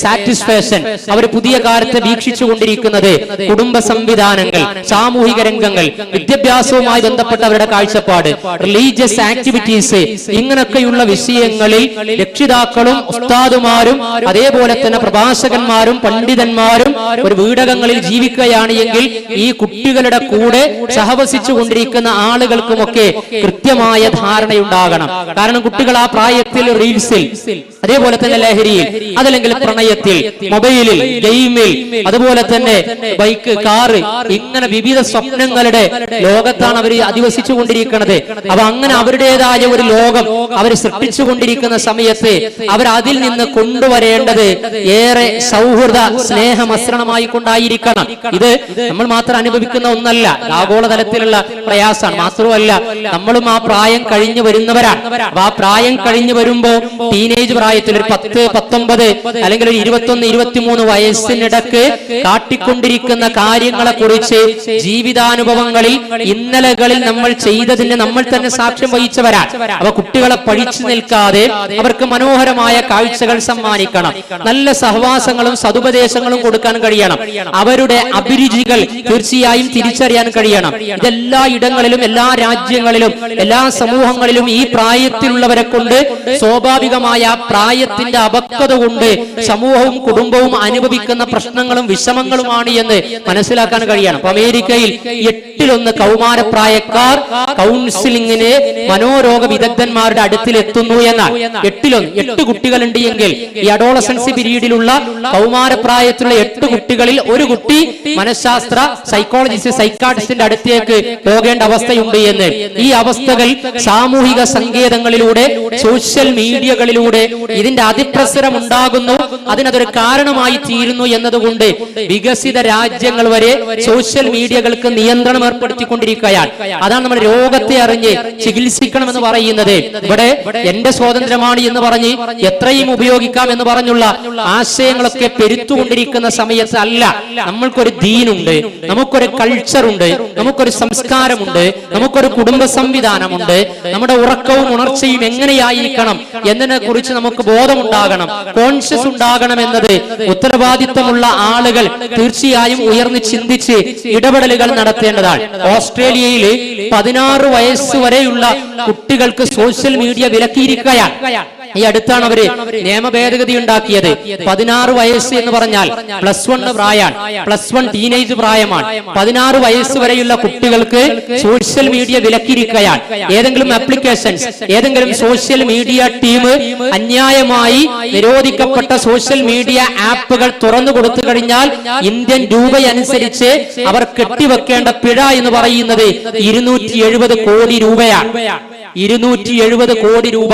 സാറ്റിസ്ഫാക്ഷൻ, അവർ പുതിയ കാലത്ത് വീക്ഷിച്ചു കൊണ്ടിരിക്കുന്നത് കുടുംബ സംവിധാനങ്ങൾ, സാമൂഹിക രംഗങ്ങൾ, വിദ്യാഭ്യാസവുമായി ബന്ധപ്പെട്ട അവരുടെ കാഴ്ചപ്പാട്, റിലീജിയസ് ആക്ടിവിറ്റീസ്, ഇങ്ങനെയൊക്കെയുള്ള വിഷയങ്ങളിൽ രക്ഷിതാക്കളും ഉസ്താദുമാരും അതേപോലെ തന്നെ പ്രഭാഷകന്മാരും പണ്ഡിതന്മാരും ഒരു വീടകങ്ങളിൽ ജീവിക്കുകയാണ് എങ്കിൽ ഈ കുട്ടികളുടെ കൂടെ സഹവസിച്ചു കൊണ്ടിരിക്കുന്ന ആളുകൾക്കുമൊക്കെ കൃത്യമായ ധാരണയുണ്ടാകണം. കാരണം കുട്ടികൾ ആ പ്രായത്തിൽ റീൽസിൽ, അതേപോലെ തന്നെ ലഹരിയിൽ, അതല്ലെങ്കിൽ പ്രണയത്തിൽ, മൊബൈലിൽ, ഗെയിമിൽ, അതുപോലെ തന്നെ ബൈക്ക്, കാറ്, ഇങ്ങനെ വിവിധ സ്വപ്നങ്ങളുടെ ലോകത്താണ് അവർ അധിവസിച്ചു കൊണ്ടിരിക്കുന്നത്. അപ്പൊ അങ്ങനെ അവരുടേതായ ഒരു ലോകം അവർ സൃഷ്ടിച്ചു കൊണ്ടിരിക്കുന്ന സമയത്ത് അവർ അതിൽ നിന്ന് കൊണ്ടുവരേണ്ടത് ഏറെ സൗഹൃദ സ്നേഹമസൃണമായി കൊണ്ടായിരിക്കണം. ഇത് നമ്മൾ മാത്രം അനുഭവിക്കുന്ന ഒന്നല്ല, ആഗോളതലത്തിലുള്ള പ്രയാസമാണ്. മാത്രമല്ല നമ്മളും ആ പ്രായം കഴിഞ്ഞു വരുന്നവരാണ്. ആ പ്രായം കഴിഞ്ഞു വരുമ്പോ ടീനേജ് പ്രായത്തിൽ ഒരു 10, 19 അല്ലെങ്കിൽ ഒരു 21, 23 വയസ്സിനിടക്ക് കാട്ടിക്കൊണ്ടിരിക്കുന്ന കാര്യങ്ങളെ കുറിച്ച് ജീവിതാനുഭവങ്ങളിൽ ഇന്നലകളിൽ നമ്മൾ ചെയ്തതിന് നമ്മൾ തന്നെ സാക്ഷ്യം വഹിച്ചവരാണ്. അവ കുട്ടികളെ പഠിച്ചു നിൽക്കാതെ അവർക്ക് മനോഹരമായ കാഴ്ചകൾ സമ്മാനിക്കണം. നല്ല സഹവാസങ്ങളും സതുപദേശങ്ങളും കൊടുക്കാൻ കഴിയണം. അവരുടെ അഭിരുചികൾ തീർച്ചയായും തിരിച്ചറിയാൻ കഴിയണം. ഇതെല്ലാ ഇടങ്ങളിലും, എല്ലാ രാജ്യങ്ങളിലും, എല്ലാ സമൂഹങ്ങളിലും ഈ പ്രായത്തിലുള്ളവരെ കൊണ്ട് സ്വാഭാവികമായ പ്രായത്തിന്റെ അപക്വത കൊണ്ട് സമൂഹവും കുടുംബവും അനുഭവിക്കുന്ന പ്രശ്നങ്ങളും വിഷമങ്ങളുമാണ് എന്ന് മനസ്സിലാക്കാൻ കഴിയണം. അമേരിക്കയിൽ 8-1 കൗമാരപ്രായക്കാർ കൗൺസിലിങ്ങിന് മനോരോഗ വിദഗ്ധന്മാരുടെ അടുത്തിൽ എത്തുന്നു എന്നാൽ 8 കുട്ടികളുണ്ട് എങ്കിൽ ഈ അഡോളസൻസ് പീരീഡിലുള്ള കൗമാരപ്രായത്തിലുള്ള 8 കുട്ടികളിൽ ഒരു കുട്ടി മനഃശാസ്ത്ര സൈക്കോളജിസ്റ്റ് സൈക്കാട്രിസ്റ്റിന്റെ അടുത്തേക്ക് പോകേണ്ട അവസ്ഥയുണ്ട് എന്ന്. ഈ അവസ്ഥകൾ സാമൂഹിക സങ്കേതങ്ങളിലൂടെ സോഷ്യൽ മീഡിയകളിലൂടെ ഇതിന്റെ അതിപ്രസരം ഉണ്ടാകുന്നു, അതിനതൊരു കാരണമായി തീരുന്നു എന്നതുകൊണ്ട് വികസിത രാജ്യങ്ങൾ വരെ സോഷ്യൽ മീഡിയകൾക്ക് നിയന്ത്രണം ഏർപ്പെടുത്തിക്കൊണ്ടിരിക്കുകയാണ്. അതാണ് നമ്മൾ രോഗത്തെ അറിഞ്ഞ് ചികിത്സിക്കണം എന്ന് പറയുന്നത്. ഇവിടെ എന്റെ സ്വാതന്ത്ര്യമാണ് എന്ന് പറഞ്ഞ് എത്രയും ഉപയോഗിക്കാം എന്ന് പറഞ്ഞുള്ള ആശയങ്ങളൊക്കെ പെരുത്തുകൊണ്ടിരിക്കുന്ന സമയത്ത് അല്ല, നമ്മൾക്കൊരു ദീനുണ്ട്, നമുക്കൊരു കൾച്ചറുണ്ട്, നമുക്കൊരു സംസ്കാരമുണ്ട്, നമുക്കൊരു കുടുംബ സംവിധാനമുണ്ട്. നമ്മുടെ ഉറക്കവും ഉണർച്ചയും എങ്ങനെയായിരിക്കണം എന്നതിനെ കുറിച്ച് നമുക്ക് ബോധമുണ്ടാകണം, കോൺഷ്യസ് ഉണ്ടാകണം എന്നത് ഉത്തരവാദിത്തമുള്ള ആളുകൾ തീർച്ചയായും ഉയർന്ന് ചിന്തിച്ച് ഇടപെടലുകൾ നടത്തേണ്ടതാണ്. ഓസ്ട്രേലിയയിൽ 16 വയസ്സ് വരെയുള്ള കുട്ടികൾക്ക് സോഷ്യൽ മീഡിയ വിലക്കിയിരിക്കുകയാണ്. ഈ അടുത്താണ് അവര് നിയമ ഭേദഗതി ഉണ്ടാക്കിയത്. 16 വയസ്സ് എന്ന് പറഞ്ഞാൽ +1 പ്രായമാണ്, +1 ടീനേജ് പ്രായമാണ്. 16 വയസ്സ് വരെയുള്ള കുട്ടികൾക്ക് സോഷ്യൽ മീഡിയ വിലക്കിയിരിക്കുകയാണ്. ഏതെങ്കിലും ആപ്ലിക്കേഷൻസ്, ഏതെങ്കിലും സോഷ്യൽ മീഡിയ ടീം അന്യായമായി നിരോധിക്കപ്പെട്ട സോഷ്യൽ മീഡിയ ആപ്പുകൾ തുറന്നു കൊടുത്തു കഴിഞ്ഞാൽ ഇന്ത്യൻ രൂപയനുസരിച്ച് അവർ കെട്ടിവെക്കേണ്ട പിഴ എന്ന് പറയുന്നത് 270 കോടി രൂപയാണ്. 270 കോടി രൂപ,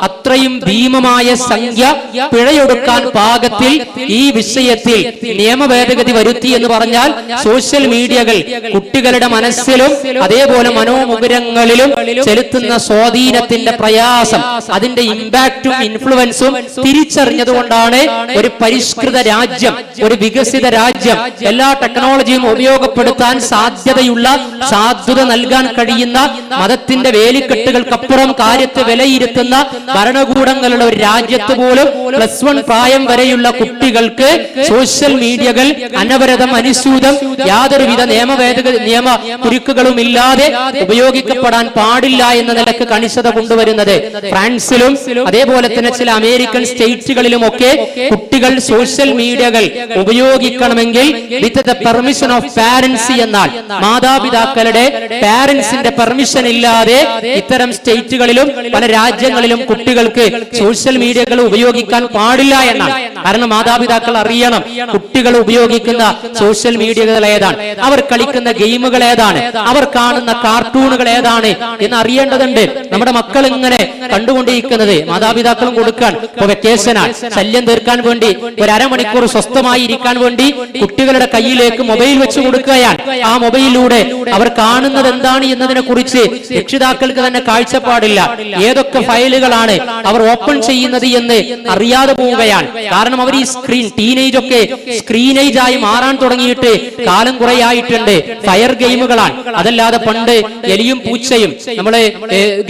അത്രയും ഭീമമായ സംഖ്യ പിഴയൊടുക്കാൻ പാകത്തിൽ ഈ വിഷയത്തിൽ നിയമ ഭേദഗതി വരുത്തി എന്ന് പറഞ്ഞാൽ സോഷ്യൽ മീഡിയകൾ കുട്ടികളുടെ മനസ്സിലും അതേപോലെ മനോമുകുരങ്ങളിലും ചെലുത്തുന്ന സ്വാധീനത്തിന്റെ പ്രയാസം, അതിന്റെ ഇമ്പാക്റ്റും ഇൻഫ്ലുവൻസും തിരിച്ചറിഞ്ഞതുകൊണ്ടാണ് ഒരു പരിഷ്കൃത രാജ്യം, ഒരു വികസിത രാജ്യം, എല്ലാ ടെക്നോളജിയും ഉപയോഗപ്പെടുത്താൻ സാധ്യതയുള്ള, സാധ്യത നൽകാൻ കഴിയുന്ന, മതത്തിന്റെ വേലിക്കെട്ടുകൾ പ്പുറം കാര്യത്തെ വിലയിരുത്തുന്ന ഭരണകൂടങ്ങളുടെ ഒരു രാജ്യത്ത് പോലും +1 പ്രായം വരെയുള്ള കുട്ടികൾക്ക് സോഷ്യൽ മീഡിയകൾ അനവരതം അനുസ്യൂതം യാതൊരുവിധ നിയമ കുരുക്കുകളും ഇല്ലാതെ ഉപയോഗിക്കപ്പെടാൻ പാടില്ല എന്ന നിലക്ക് കണിശത കൊണ്ടുവരുന്നത്. ഫ്രാൻസിലും അതേപോലെ തന്നെ ചില അമേരിക്കൻ സ്റ്റേറ്റുകളിലുമൊക്കെ കുട്ടികൾ സോഷ്യൽ മീഡിയകൾ ഉപയോഗിക്കണമെങ്കിൽ with the permission of parents എന്നാൽ മാതാപിതാക്കളുടെ പാരന്റ്സിന്റെ പെർമിഷൻ ഇല്ലാതെ ഇത്തരം സ്റ്റേറ്റുകളിലും പല രാജ്യങ്ങളിലും കുട്ടികൾക്ക് സോഷ്യൽ മീഡിയകൾ ഉപയോഗിക്കാൻ പാടില്ല എന്നാണ്. കാരണം മാതാപിതാക്കൾ അറിയണം കുട്ടികൾ ഉപയോഗിക്കുന്ന സോഷ്യൽ മീഡിയകൾ ഏതാണ്, അവർ കളിക്കുന്ന ഗെയിമുകൾ ഏതാണ്, അവർ കാണുന്ന കാർട്ടൂണുകൾ ഏതാണ് എന്ന് അറിയേണ്ടതുണ്ട്. നമ്മുടെ മക്കൾ ഇങ്ങനെ കണ്ടുകൊണ്ടിരിക്കുന്നത് മാതാപിതാക്കളും കൊടുക്കാൻ, ഇപ്പൊ വെക്കേഷനാണ്, ശല്യം തീർക്കാൻ വേണ്ടി ഒരു അരമണിക്കൂർ സ്വസ്ഥമായി ഇരിക്കാൻ വേണ്ടി കുട്ടികളുടെ കയ്യിലേക്ക് മൊബൈൽ വെച്ച് കൊടുക്കുകയാണ്. ആ മൊബൈലിലൂടെ അവർ കാണുന്നത് എന്താണ് എന്നതിനെ കുറിച്ച് രക്ഷിതാക്കൾക്ക് തന്നെ കാഴ്ചപ്പാടില്ല. ഏതൊക്കെ ഫയലുകളാണ് അവർ ഓപ്പൺ ചെയ്യുന്നത് എന്ന് അറിയാതെ പോവുകയാണ്. കാരണം അവർ ഈ സ്ക്രീൻ ടീനേജ് ഒക്കെ സ്ക്രീനേജ് ആയി മാറാൻ തുടങ്ങിയിട്ട് കാലം കുറെ ആയിട്ടുണ്ട്. ഫയർ ഗെയിമുകളാണ്. അതല്ലാതെ പണ്ട് എലിയും പൂച്ചയും നമ്മള്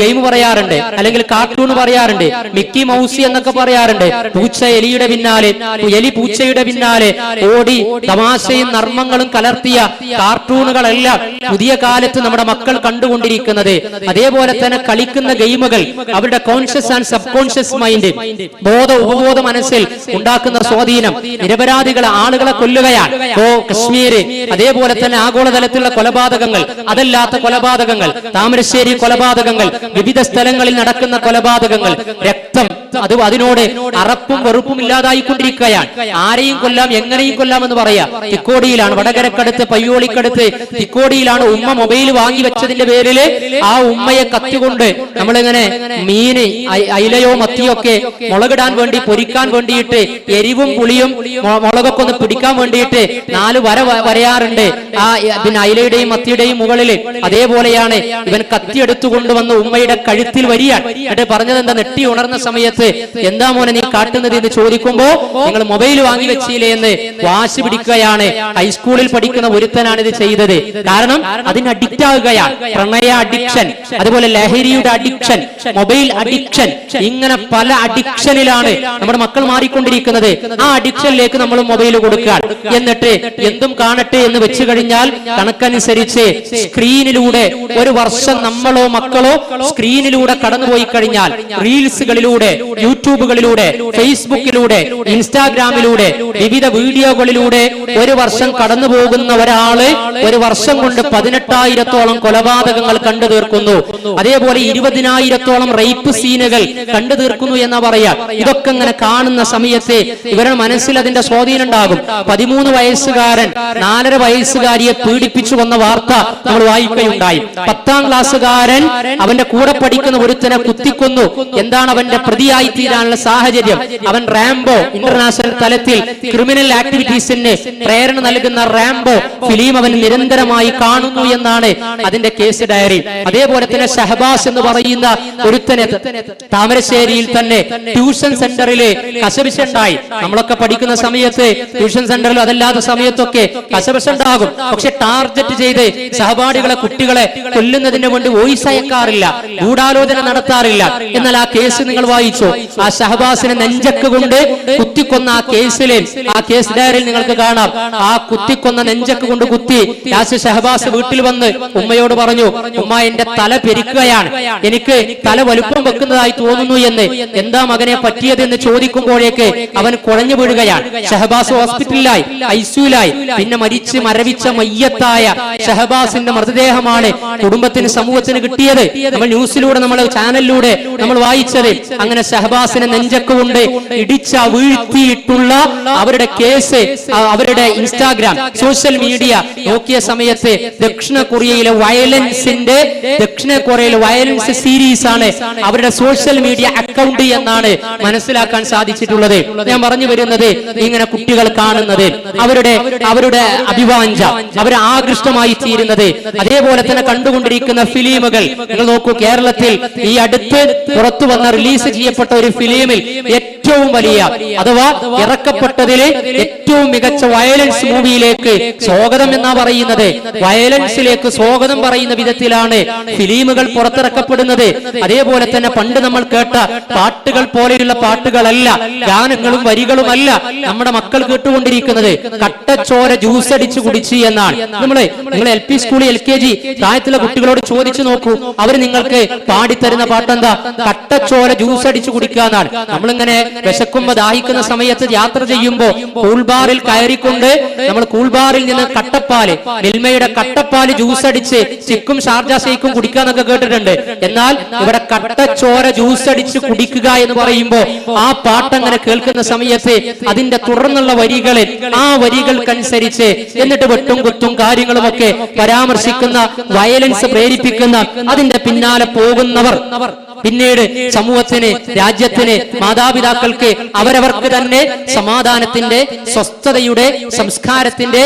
ഗെയിം പറയാറുണ്ട്, അല്ലെങ്കിൽ കാർട്ടൂൺ പറയാറുണ്ട്, മിക്കി മൗസി എന്നൊക്കെ പറയാറുണ്ട്. പൂച്ച എലിയുടെ പിന്നാലെ, എലി പൂച്ചയുടെ പിന്നാലെ ഓടി തമാശയും നർമ്മങ്ങളും കലർത്തിയ കാർട്ടൂണുകളെല്ലാം പുതിയ കാലത്ത് നമ്മുടെ മക്കൾ കണ്ടുകൊണ്ടിരിക്കുന്നത്. അതേപോലെ തന്നെ കളിക്കുന്ന ഗെയിമുകൾ അവരുടെ conscious and sub conscious mind, ബോധ ഉപബോധ മനസ്സിൽ ഉണ്ടാക്കുന്ന സ്വാധീനം, നിരപരാധികളെ ആളുകളെ കൊല്ലുകയാണ്. കശ്മീര്, അതേപോലെ തന്നെ ആഗോളതലത്തിലുള്ള കൊലപാതകങ്ങൾ, അതല്ലാത്ത കൊലപാതകങ്ങൾ, താമരശ്ശേരി കൊലപാതകങ്ങൾ, വിവിധ സ്ഥലങ്ങളിൽ നടക്കുന്ന കൊലപാതകങ്ങൾ, രക്തം, അതിനോട് അറപ്പും വെറുപ്പും ഇല്ലാതായിക്കൊണ്ടിരിക്കുകയാണ്. ആരെയും കൊല്ലാം, എങ്ങനെയും കൊല്ലാം എന്ന് പറയാം. തിക്കോടിയിലാണ്, വടകരക്കടുത്ത് പയ്യോളിക്കടുത്ത് തിക്കോടിയിലാണ് ഉമ്മ മൊബൈൽ വാങ്ങി വെച്ചതിന്റെ പേരില് ആ ഉമ്മയെ കത്തിക്കൊണ്ട് നമ്മളിങ്ങനെ മീന്, അയിലയോ മത്തിയോ ഒക്കെ മുളകിടാൻ വേണ്ടി, പൊരിക്കാൻ വേണ്ടിയിട്ട് എരിവും പുളിയും മുളകൊക്കെ ഒന്ന് പിടിക്കാൻ വേണ്ടിയിട്ട് 4 വര വരയാറുണ്ട് ആ പിന്നെ അയിലയുടെയും മത്തിയുടെയും മുകളിൽ. അതേപോലെയാണ് ഇവൻ കത്തിയെടുത്തു കൊണ്ടുവന്ന് ഉമ്മയുടെ കഴുത്തിൽ വരികയാണ്. എന്നിട്ട് പറഞ്ഞത് എന്താ, നെട്ടി ഉണർന്ന സമയത്ത് എന്താ മോനെ നീ കാട്ടുന്നത് എന്ന് ചോദിക്കുമ്പോ നിങ്ങൾ മൊബൈൽ വാങ്ങി വെച്ചില്ലേ എന്ന് വാശി പിടിക്കുകയാണ്. ഹൈസ്കൂളിൽ പഠിക്കുന്ന ഒരുത്തനാണ് ഇത് ചെയ്തത്. കാരണം അതിന് അഡിക്റ്റ് ആവുകയാണ്. പ്രണയ അഡിക്ഷൻ, അതുപോലെ ലഹരിയുടെ അഡിക്ഷൻ, മൊബൈൽ അഡിക്ഷൻ, ഇങ്ങനെ പല അഡിക്ഷനിലാണ് നമ്മുടെ മക്കൾ മാറിക്കൊണ്ടിരിക്കുന്നത്. ആ അഡിക്ഷനിലേക്ക് നമ്മൾ മൊബൈൽ കൊടുക്കുക, എന്നിട്ട് എന്തും കാണട്ടെ എന്ന് വെച്ചു കഴിഞ്ഞാൽ കണക്കനുസരിച്ച് സ്ക്രീനിലൂടെ ഒരു വർഷം നമ്മളോ മക്കളോ സ്ക്രീനിലൂടെ കടന്നുപോയി കഴിഞ്ഞാൽ, റീൽസുകളിലൂടെ, യൂട്യൂബുകളിലൂടെ, ഫേസ്ബുക്കിലൂടെ, ഇൻസ്റ്റാഗ്രാമിലൂടെ, വിവിധ വീഡിയോകളിലൂടെ ഒരു വർഷം കടന്നു പോകുന്ന ഒരാള് ഒരു വർഷം കൊണ്ട് 18,000-ഓളം കൊലപാതകങ്ങൾ കണ്ടു തീർക്കുന്നു. അതേപോലെ 20,000-ഓളം റേപ്പ് സീനുകൾ കണ്ടു തീർക്കുന്നു എന്നാ പറയാ. ഇതൊക്കെ ഇങ്ങനെ കാണുന്ന സമയത്ത് ഇവരുടെ മനസ്സിൽ അതിന്റെ സ്വാധീനം ഉണ്ടാകും. 13 വയസ്സുകാരൻ 4.5 വയസ്സുകാരിയെ പീഡിപ്പിച്ചു വന്ന വാർത്ത നമ്മൾ വായിക്കുകയുണ്ടായി. 10ാം ക്ലാസ്സുകാരൻ അവന്റെ കൂടെ പഠിക്കുന്ന ഒരുത്തനെ കുത്തിക്കൊന്നു. എന്താണ് അവന്റെ പ്രതിയായി തീരാനുള്ള സാഹചര്യം? അവൻ റാംബോ, ഇന്റർനാഷണൽ തലത്തിൽ ക്രിമിനൽ ആക്ടിവിറ്റീസിന് പ്രേരണ നൽകുന്ന റാംബോ ഫിലിം അവൻ നിരന്തരമായി കാണുന്നു എന്നാണ് അതിന്റെ കേസ് ഡയറി. അതേപോലെ തന്നെ ഷഹബാസ് എന്ന് പറയുന്ന ഒരുത്തനെ താമരശ്ശേരിയിൽ തന്നെ ട്യൂഷൻ സെന്ററിലെ കശപിശുണ്ടായി. നമ്മളൊക്കെ പഠിക്കുന്ന സമയത്ത് ട്യൂഷൻ സെന്ററിൽ അതല്ലാത്ത സമയത്തൊക്കെ കശപിശുണ്ടാകും. പക്ഷെ ടാർഗറ്റ് ചെയ്ത് സഹപാഠികളെ, കുട്ടികളെ കൊല്ലുന്നതിന് വേണ്ടി വോയിസ് അയക്കാറില്ല, ഗൂഢാലോചന നടത്താറില്ല. എന്നാൽ ആ കേസ് നിങ്ങൾ വായിച്ചോ? ആ ഷഹബാസിനെ നെഞ്ചക്ക് കൊണ്ട് കുത്തിക്കൊന്ന ആ കേസിലെ ആ കേസ് ഡയറിയിൽ നിങ്ങൾക്ക് കാണാം. ആ കുത്തിക്കൊന്ന നെഞ്ചക്ക് കൊണ്ട് കുത്തി ലാസ്റ്റ് ഷഹബാസ് വീട്ടിൽ വന്ന് ഉമ്മയോട് പറഞ്ഞു, ഉമ്മ എന്റെ തല പെരിക്കുകയാണ്, എനിക്ക് തല വലുപ്പം വെക്കുന്നതായി തോന്നുന്നു എന്ന്. എന്താ മകനെ പറ്റിയതെന്ന് ചോദിക്കുമ്പോഴേക്ക് അവൻ കുഴഞ്ഞു വീഴുകയാണ്. ഷഹബാസ് ഹോസ്പിറ്റലിലായി, ഐസിയുലായി. പിന്നെ മരവിച്ച മയ്യത്തായ ഷഹബാസിന്റെ മൃതദേഹമാണ് കുടുംബത്തിന്, സമൂഹത്തിന് കിട്ടിയത്. നമ്മൾ ന്യൂസിലൂടെ, നമ്മൾ ചാനലിലൂടെ നമ്മൾ വായിച്ചത്. അങ്ങനെ ഷഹബാസിനെ നെഞ്ചക്കുകൊണ്ട് ഇടിച്ച വീഴ്ത്തിയിട്ടുള്ള അവരുടെ കേസ്, അവരുടെ ഇൻസ്റ്റാഗ്രാം, സോഷ്യൽ മീഡിയ നോക്കിയ സമയത്ത് ദക്ഷിണ കൊറിയയിലെ വയലൻസ് സീരീസ് ആണ് അവരുടെ സോഷ്യൽ മീഡിയ അക്കൗണ്ട് എന്നാണ് മനസ്സിലാക്കാൻ സാധിച്ചിട്ടുള്ളത്. ഞാൻ പറഞ്ഞു വരുന്നത്, ഇങ്ങനെ കുട്ടികൾ കാണുന്നത്, അവരുടെ അഭിവാഞ്ച, അവരെ ആകൃഷ്ടമായി തീരുന്നത്, അതേപോലെ തന്നെ കണ്ടുകൊണ്ടിരിക്കുന്ന ഫിലിമുകൾ നിങ്ങൾ നോക്കൂ. കേരളത്തിൽ ഈ അടുത്ത് പുറത്തു വന്ന റിലീസ് ചെയ്യപ്പെട്ട ഒരു ഫിലിമിൽ ഏറ്റവും വലിയ, അഥവാ ഇറക്കപ്പെട്ടതിലെ ഏറ്റവും മികച്ച വയലൻസ് മൂവിയിലേക്ക് സ്വാഗതം എന്നാ പറയുന്നത്. വയലൻസിലേക്ക് സ്വാഗതം പറയുന്ന വിധത്തിലാണ് ഫിലിമുകൾ പുറത്തിറക്കപ്പെടുന്നത്. അതേപോലെ തന്നെ പണ്ട് നമ്മൾ കേട്ട പാട്ടുകൾ പോലെയുള്ള പാട്ടുകളല്ല, ഗാനങ്ങളും വരികളുമല്ല നമ്മുടെ മക്കൾ കേട്ടുകൊണ്ടിരിക്കുന്നത്. കട്ടച്ചോര ജ്യൂസ് അടിച്ചു കുടിച്ച് എന്നാണ്. നിങ്ങൾ LP സ്കൂളിൽ LKG പ്രായത്തിലെ കുട്ടികളോട് ചോദിച്ചു നോക്കൂ, അവർ നിങ്ങൾക്ക് പാടിത്തരുന്ന പാട്ടെന്താ? കട്ടച്ചോര ജ്യൂസ് അടിച്ചു കുടിക്കുക എന്നാണ്. നമ്മളിങ്ങനെ വിശക്കുമ്പോ ദാഹിക്കുന്ന സമയത്ത് യാത്ര ചെയ്യുമ്പോ കൂൾബാറിൽ കയറിക്കൊണ്ട് നമ്മൾ കൂൾബാറിൽ നിന്ന് കട്ടപ്പാല്, മിൽമയുടെ കട്ടപ്പാല് ജ്യൂസ് അടിച്ച് ചിക്കും ഷാർജ ഷേക്കും കുടിക്കാന്നൊക്കെ കേട്ടിട്ടുണ്ട്. എന്നാൽ ഇവിടെ കട്ടച്ചോര ജ്യൂസ് അടിച്ച് കുടിക്കുക എന്ന് പറയുമ്പോ ആ പാട്ടങ്ങനെ കേൾക്കുന്ന സമയത്ത് അതിന്റെ തുടർന്നുള്ള വരികളിൽ, ആ വരികൾക്കനുസരിച്ച് എന്നിട്ട് വെട്ടും കുത്തും കാര്യങ്ങളുമൊക്കെ പരാമർശിക്കുന്ന, വയലൻസ് പ്രേരിപ്പിക്കുന്ന, അതിന്റെ പിന്നാലെ പോകുന്നവർ പിന്നീട് സമൂഹത്തിന്, രാജ്യത്തിന്, മാതാപിതാക്കൾക്ക് അവരവർക്ക് തന്നെ സമാധാനത്തിന്റെ, സ്വസ്ഥതയുടെ, സംസ്കാരത്തിന്റെ,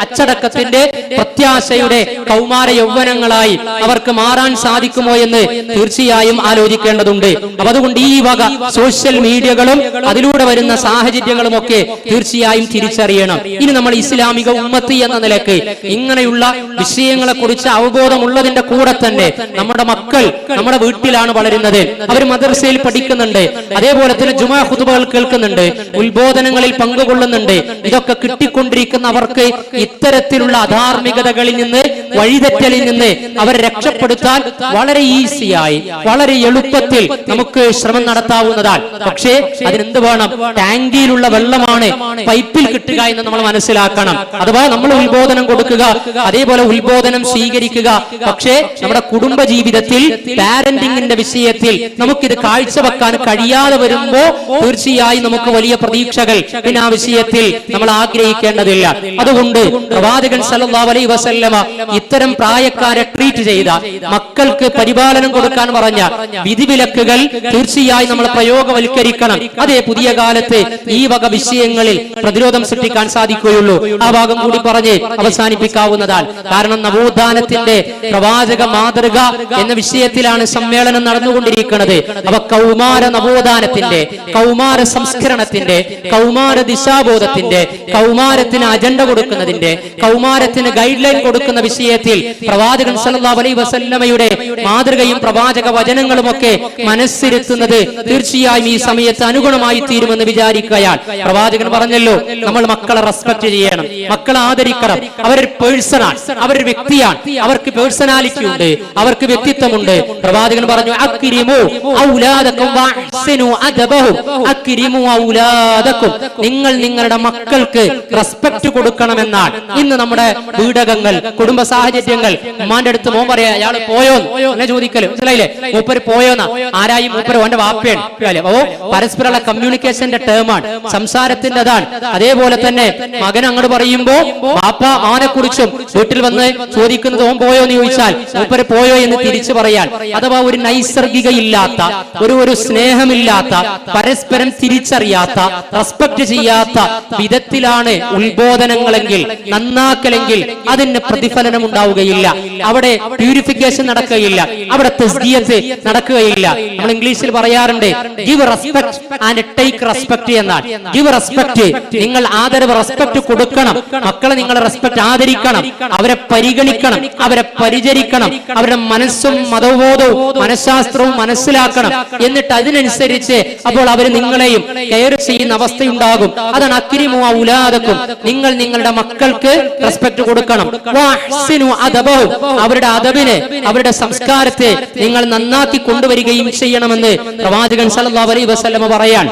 അച്ചടക്കത്തിന്റെ, പ്രത്യാശയുടെ കൗമാര യൗവനങ്ങളായി അവർക്ക് മാറാൻ സാധിക്കുമോ എന്ന് തീർച്ചയായും ആലോചിക്കേണ്ടതുണ്ട്. അപ്പൊ അതുകൊണ്ട് ഈ വക സോഷ്യൽ മീഡിയകളും അതിലൂടെ വരുന്ന സാഹചര്യങ്ങളും ഒക്കെ തീർച്ചയായും തിരിച്ചറിയണം. ഇനി നമ്മൾ ഇസ്ലാമിക ഉമ്മത്ത് എന്ന നിലയ്ക്ക് ഇങ്ങനെയുള്ള വിഷയങ്ങളെ കുറിച്ച് അവബോധമുള്ളതിന്റെ കൂടെ തന്നെ നമ്മുടെ മക്കൾ നമ്മുടെ വീട്ടിലാണ് വളരുന്നത്, അവർ മദ്രസയിൽ പഠിക്കുന്നുണ്ട്, അതേപോലെ തന്നെ ജുമാ ഖുതുബകൾ കേൾക്കുന്നുണ്ട്, ഉത്ബോധനങ്ങളിൽ പങ്കുകൊള്ളുന്നുണ്ട്. ഇതൊക്കെ കിട്ടിക്കൊണ്ടിരിക്കുന്ന അവർക്ക് ഇത്തരത്തിലുള്ള അധാർമികതകളിൽ നിന്ന്, വഴിതെറ്റലിൽ നിന്ന് അവരെ രക്ഷപ്പെടുത്താൻ വളരെ ഈസിയായി, വളരെ എളുപ്പത്തിൽ നമുക്ക് ശ്രമം നടത്താവുന്നതാണ്. പക്ഷേ അതിനെന്ത് വേണം? ടാങ്കിയിലുള്ള വെള്ളമാണ് പൈപ്പിൽ കിട്ടുക എന്ന് നമ്മൾ മനസ്സിലാക്കണം. അഥവാ നമ്മൾ ഉത്ബോധനം കൊടുക്കുക, അതേപോലെ ഉത്ബോധനം സ്വീകരിക്കുക. പക്ഷേ നമ്മുടെ കുടുംബ ജീവിതത്തിൽ, പാരന്റിംഗിന്റെ വിഷയത്തിൽ നമുക്കിത് കാഴ്ചവെക്കാൻ കഴിയാതെ വരുമ്പോ തീർച്ചയായും നമുക്ക് വലിയ പ്രതീക്ഷകൾ പിന്നെ ആ വിഷയത്തിൽ നമ്മൾ ആഗ്രഹിക്കേണ്ടതില്ല. അതുകൊണ്ട് പ്രവാചകൻ സല്ലല്ലാഹു അലൈഹി വസല്ലമ ഇത്തരം പ്രായക്കാരെ ട്രീറ്റ് ചെയ്ത, മക്കൾക്ക് പരിപാലനം കൊടുക്കാൻ പറഞ്ഞ വിധിവിലക്കുകൾ തീർച്ചയായും നമ്മൾ പ്രയോഗവൽക്കരിക്കണം. അതേ പുതിയ കാലത്ത് ഈ വക വിഷയങ്ങളിൽ പ്രതിരോധം സൃഷ്ടിക്കാൻ സാധിക്കുകയുള്ളൂ. ആ ഭാഗം കൂടി പറഞ്ഞ് അവസാനിപ്പിക്കാവുന്നതാണ്. കാരണം നവോത്ഥാനത്തിന്റെ പ്രവാചക മാതൃക എന്ന വിഷയത്തിലാണ് സമ്മേളനം നടന്നുകൊണ്ടിരിക്കുന്നത്. അവ കൗമാര നവോത്ഥാനത്തിന്റെ, കൗമാര സംസ്കരണത്തിന്റെ, കൗമാര ദിശാബോധത്തിന്റെ, കൗമാരത്തിന് അജണ്ട കൊടുക്കുന്നതിന്റെ, കൗമാരത്തിന് ഗൈഡ് ലൈൻ കൊടുക്കുന്ന വിഷയം വിഷയത്തിൽ പ്രവാചകൻ സല്ലല്ലാഹു അലൈഹി വസല്ലമയുടെ മാതൃകയും പ്രവാചക വചനങ്ങളുമൊക്കെ മനസ്സിരുത്തുന്നത് തീർച്ചയായും ഈ സമയത്ത് അനുഗുണമായി തീരുമെന്ന് വിചാരിക്കുകയാണ്. പ്രവാചകൻ പറഞ്ഞല്ലോ, നമ്മൾ മക്കളെ റെസ്പെക്ട് ചെയ്യണം, മക്കളെ ആദരിക്കണം. അവരൊരു പേഴ്സണാണ്, അവരൊരു വ്യക്തിയാണ്, അവർക്ക് പേഴ്സണാലിറ്റി ഉണ്ട്, അവർക്ക് വ്യക്തിത്വമുണ്ട്. പ്രവാചകൻ പറഞ്ഞു, അക്രിമു ഔലാദകും വഅഹ്സിനു അദബഹും. അക്രിമു ഔലാദകും, നിങ്ങൾ നിങ്ങളുടെ മക്കൾക്ക് റെസ്പെക്ട് കൊടുക്കണമെന്നാണ്. ഇന്ന് നമ്മുടെ വീടകങ്ങൾ, കുടുംബ സാഹചര്യങ്ങൾ, ഉമ്മാന്റെ അടുത്ത് മോൻ പറയാ അയാൾ പോയോ എന്നെ ചോദിക്കല്, മനസ്സിലായില്ലേ? മൂപ്പര് പോയോന്നാ. ആരായി? മൂപ്പര് ഓന്റെ വാപ്പയാണ്. ഓ, പരസ്പരമുള്ള കമ്മ്യൂണിക്കേഷന്റെ ടേമാണ്, സംസാരത്തിന്റെ അതാണ്. അതേപോലെ തന്നെ മകൻ അങ്ങോട്ട് പറയുമ്പോ വാപ്പ മോനെ കുറിച്ചും വീട്ടിൽ വന്ന് ചോദിക്കുന്നത് ഓൻ പോയോ എന്ന് ചോദിച്ചാൽ മൂപ്പര് പോയോ എന്ന് തിരിച്ചു പറയാൻ. അഥവാ ഒരു നൈസർഗിക ഇല്ലാത്ത, ഒരു സ്നേഹമില്ലാത്ത, പരസ്പരം തിരിച്ചറിയാത്ത, റെസ്പെക്ട് ചെയ്യാത്ത വിധത്തിലാണ് ഉത്ബോധനങ്ങളെങ്കിൽ, നന്നാക്കലെങ്കിൽ അതിന് പ്രതിഫലനം ഉണ്ടാവുകയില്ല. അവിടെ പ്യൂരിഫിക്കേഷൻ നടക്കുകയില്ല, അവിടെ തസ്കിയത്ത് നടക്കുകയില്ല. നമ്മൾ ഇംഗ്ലീഷിൽ പറയാറുണ്ട്, give respect and take respect എന്നാണ്. ഗിവ് റെസ്പെക്ട്, നിങ്ങൾ ആദരവ്, റെസ്പെക്ട് കൊടുക്കണം. മക്കളെ നിങ്ങൾ റെസ്പെക്ട് ആദരിക്കണം, അവരെ പരിഗണിക്കണം, അവരെ പരിചരിക്കണം, അവരുടെ മനസ്സും മതബോധവും മനഃശാസ്ത്രവും മനസ്സിലാക്കണം. എന്നിട്ട് അതിനനുസരിച്ച് അപ്പോൾ അവർ നിങ്ങളെയും കെയർ ചെയ്യുന്ന അവസ്ഥയുണ്ടാകും. അതാണ് അക്രിമു ഔലാദകും, നിങ്ങൾ നിങ്ങളുടെ മക്കൾക്ക് റെസ്പെക്ട് കൊടുക്കണം. വഅഹ്സിനു അദബഹും, അവരുടെ അദബിനെ, അവരുടെ സംസ്കാരത്തെ നിങ്ങൾ നന്നാക്കി കൊണ്ടുവരികയും ചെയ്യണമെന്ന് പ്രവാചകൻ സല്ലല്ലാഹു അലൈഹി വസല്ലമ പറയാൻ.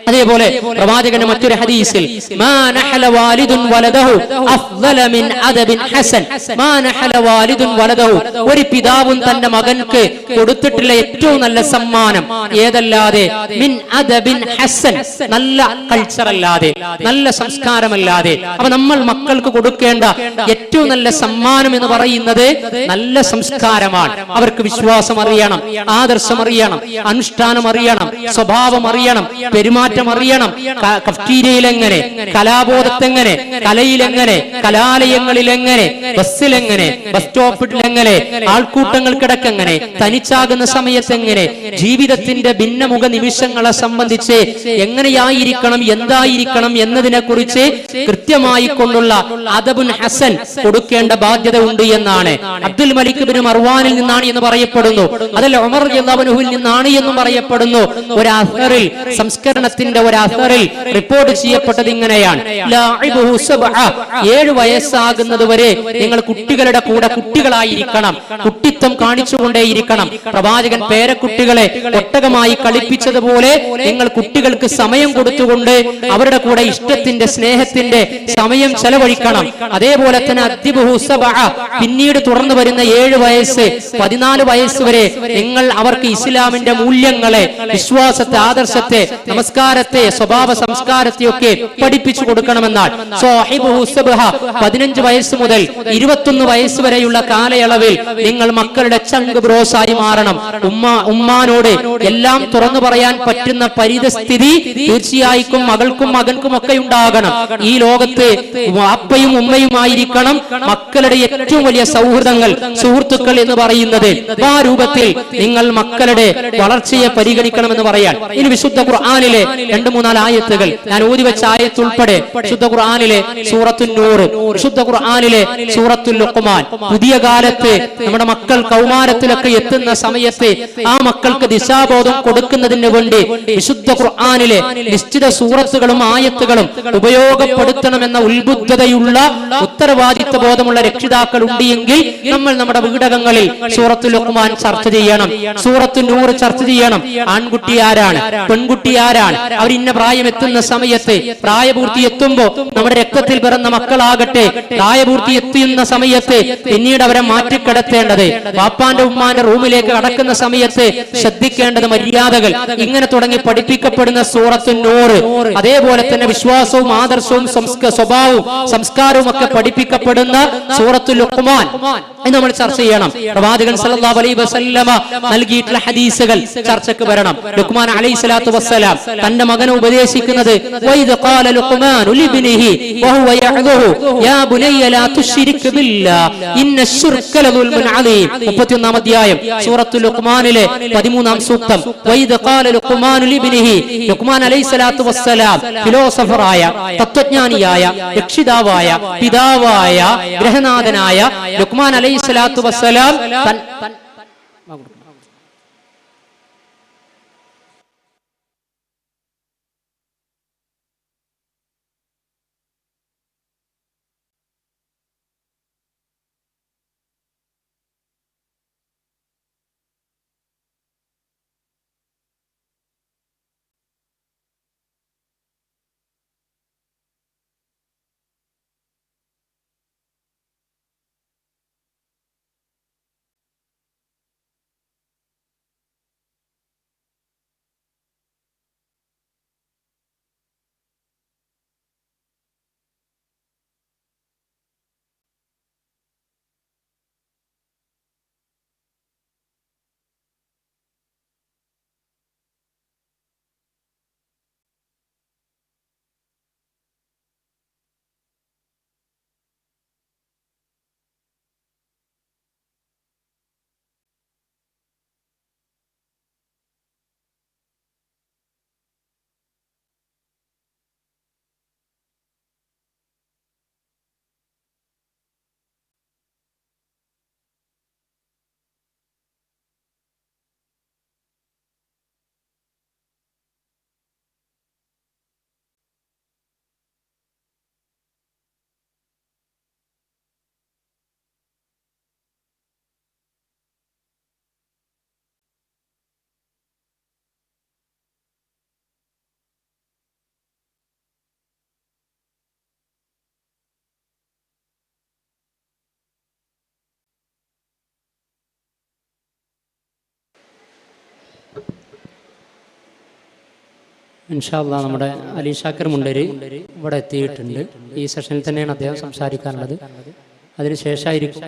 അതേപോലെ പ്രവാചകന്റെ മറ്റൊരു ഹദീസിൽ, മാ നഹല വാലിദുൻ വലദഹു അഫ്ളല മിൻ അദബിൻ ഹസൻ. മാ നഹല വാലിദുൻ വലദഹു, ഒരു പിതാവും തന്റെ മകൻക്ക് കൊടുത്തിട്ടുള്ള ഏറ്റവും നല്ല സമ്മാനം ഏതല്ലാതെ, മിൻ അദബിൻ ഹസൻ, നല്ല കൾച്ചർ അല്ലാതെ, നല്ല സംസ്കാരമല്ലാതെ. അപ്പൊ നമ്മൾ മക്കൾക്ക് കൊടുക്കേണ്ട ഏറ്റവും നല്ല സമ്മാനം എന്ന് പറയുന്നത് നല്ല സംസ്കാരമാണ്. അവർക്ക് വിശ്വാസം അറിയണം, ആദർശം അറിയണം, അനുഷ്ഠാനം അറിയണം, സ്വഭാവം അറിയണം, പെരുമാറ്റം അറിയണം. കഫ്റ്റീരിയയിൽ എങ്ങനെ, കലാബോധത്തെങ്ങനെ, കലയിലെങ്ങനെ, കലാലയങ്ങളിലെങ്ങനെ, ബസ്സിലെങ്ങനെ, ബസ് സ്റ്റോപ്പിലെങ്ങനെ, ആൾക്കൂട്ടങ്ങൾക്കിടക്കെങ്ങനെ, തനിച്ചാകുന്ന സമയത്തെങ്ങനെ, ജീവിതത്തിന്റെ ഭിന്നമുഖ നിമിഷങ്ങളെ സംബന്ധിച്ച് എങ്ങനെയായിരിക്കണം, എന്തായിരിക്കണം എന്നതിനെ കുറിച്ച് കൃത്യമായി കൊണ്ടുള്ള അദബുൻ ഹസൻ കൊടുക്കേണ്ട ബാധ്യത ഉണ്ട് എന്നാണ്. അബ്ദുൽ മലിക് ബിൻ മർവാനിൽ നിന്നാണ് എന്ന് പറയപ്പെടുന്നു. അതല്ല ഉമർ റളിയല്ലാഹു അൻഹുവിൽ നിന്നാണ് എന്നും പറയപ്പെടുന്നു. ഒരു അസറിൽ, സംസ്കരണത്തിന്റെ ഒരു അസറിൽ റിപ്പോർട്ട് ചെയ്യപ്പെട്ടത് ഇങ്ങനെയാണ്, 7 വയസ്സാകുന്നത് വരെ നിങ്ങൾ കുട്ടികളുടെ കൂടെ കുട്ടികളായിരിക്കണം, കുട്ടിത്വം കാണിച്ചുകൊണ്ടേയിരിക്കണം. പ്രവാചകൻ പേരക്കുട്ടികളെ ഒട്ടകമായി കളിപ്പിച്ചതുപോലെ നിങ്ങൾ കുട്ടികൾക്ക് സമയം കൊടുത്തുകൊണ്ട് അവരുടെ കൂടെ ഇഷ്ടത്തിന്റെ, സ്നേഹത്തിന്റെ സമയം ചെലവഴിക്കണം. അതേപോലെ തന്നെ അദ്ദിബുഹു സബഅ, പിന്നീട് തുറന്നു വരുന്ന 7 വയസ്സ് 14 വയസ്സ് വരെ നിങ്ങൾ അവർക്ക് ഇസ്ലാമിന്റെ മൂല്യങ്ങളെ, വിശ്വാസത്തെ, ആദർശത്തെ, നമസ്കാരത്തെ, സ്വഭാവ സംസ്കാരത്തെ ഒക്കെ പഠിപ്പിച്ചു കൊടുക്കണമെന്നാണ്. 15 വയസ്സ് മുതൽ 21 വയസ്സ് വരെയുള്ള കാലയളവിൽ നിങ്ങൾ മക്കളുടെ ചങ്ക് ബ്രോസായി മാറണം. ഉമ്മാനോട് എല്ലാം തുറന്നു പറയാൻ പറ്റുന്ന പരിതസ്ഥിതി തീർച്ചയായും മകൾക്കും മകൻക്കും ഒക്കെ ഉണ്ടാകണം. ഈ ലോകത്ത് അപ്പയും ഉമ്മയുമായിരിക്കണം മക്കളുടെ ഏറ്റവും വലിയ സൗഹൃദങ്ങൾ, സുഹൃത്തുക്കൾ എന്ന് പറയുന്നത്. ആ രൂപത്തിൽ നിങ്ങൾ മക്കളുടെ വളർച്ചയെ പരിഗണിക്കണമെന്ന് പറയാൻ. ഇനി വിശുദ്ധ ഖുർആനിലെ 2-3 ആയത്തുകൾ ഞാൻ ഓതി വെച്ച ആയത്ത് ഉൾപ്പെടെ വിശുദ്ധ ഖുർആനിലെ സൂറത്തുൻ നൂർ, വിശുദ്ധ ഖുർആനിലെ സൂറത്തുൽ ലുഖ്മാൻ. പുതിയ കാലത്ത് നമ്മുടെ മക്കൾ കൗമാരത്തിലൊക്കെ എത്തുന്ന സമയത്ത് ആ മക്കൾക്ക് ദിശാബോധം കൊടുക്കുന്നതിന് വേണ്ടി വിശുദ്ധ ഖുർആനിലെ നിശ്ചിത സൂറത്തുകളും ആയത്തുകളും ഉപയോഗപ്പെടുത്തണമെന്ന ഉത്ബുദ്ധതയുള്ള, ഉത്തരവാദിത്വ ബോധമുള്ള രക്ഷിതാക്കൾ ഉണ്ട് എങ്കിൽ നമ്മൾ നമ്മുടെ വീടകങ്ങളിൽ സൂറത്തുൽ ലുഖ്മാൻ ചർച്ച ചെയ്യണം, സൂറത്തുൻ നൂർ ചർച്ച ചെയ്യണം. ആൺകുട്ടി ആരാണ്, പെൺകുട്ടി ആരാണ്, അവർ ഇന്ന പ്രായം എത്തുന്ന സമയത്ത്, പ്രായപൂർത്തി എത്തുമ്പോ നമ്മുടെ രക്തത്തിൽ പിറന്ന മക്കളാകട്ടെ, പ്രായപൂർത്തി എത്തുന്ന സമയത്ത് പിന്നീട് അവരെ മാറ്റിക്കിടത്തേണ്ടത്, പാപ്പാന്റെ ഉമ്മാന്റെ റൂമിലേക്ക് കടക്കുന്ന സമയത്ത് ശ്രദ്ധിക്കേണ്ടത് മര്യാദകൾ, ഇങ്ങനെ തുടങ്ങി പഠിപ്പിക്കപ്പെടുന്ന സൂറത്തുൻ നൂർ. അതേപോലെ തന്നെ വിശ്വാസവും ആദർശവും സ്വഭാവവും സംസ്കാരവും ഒക്കെ പഠിപ്പിക്കപ്പെടുന്ന സൂറത്തുൽ ലുഖ്മാൻ. അത് നമ്മൾ ചർച്ച ചെയ്യണം. പ്രവാചകൻ സല്ലല്ലാഹു അലൈഹി വസല്ലമ നൽകിയിട്ടുള്ള ഹദീസുകൾ ചർച്ചയ്ക്ക് വരണം. ലുഖ്മാൻ അലൈഹിസ്സലാത്തു വസ്സലാം തന്റെ മകനെ ഉപദേശിക്കുന്നത് വൈദ ഖാല ലുഖ്മാനു ലിബ്നിഹി വഹുവ യഅദുഹു യാ ബുനയ്യ ലാ തുശ്രിക് ബില്ലാഹ് ഇന്നശ്ശിർക ലദുൽമുൻ അലീം. 31-ാം അധ്യായം സൂറത്തുൽ ലുഖ്മാനിലെ 13-ാം സൂക്തം. വൈദ ഖാല ലുഖ്മാനു ലിബ്നിഹി, ലുഖ്മാൻ അലൈഹിസ്സലാത്തു വസ്സലാം ഫിലോസഫറായ, തത്വജ്ഞാനിയായ, രക്ഷിതാവായ, പിതാവായ, ഗ്രഹനാഥനായ ലുഖ്മാൻ അലൈഹിസ്സലാത്തു വസ്സലാം ഇൻഷാ അല്ലാഹ് നമ്മുടെ അലി ഷാക്കിർ മുണ്ടേരി ഇവിടെ എത്തിയിട്ടുണ്ട്. ഈ സെഷനിൽ തന്നെയാണ് അദ്ദേഹം സംസാരിക്കാനുള്ളത്. അതിനുശേഷമായിരിക്കും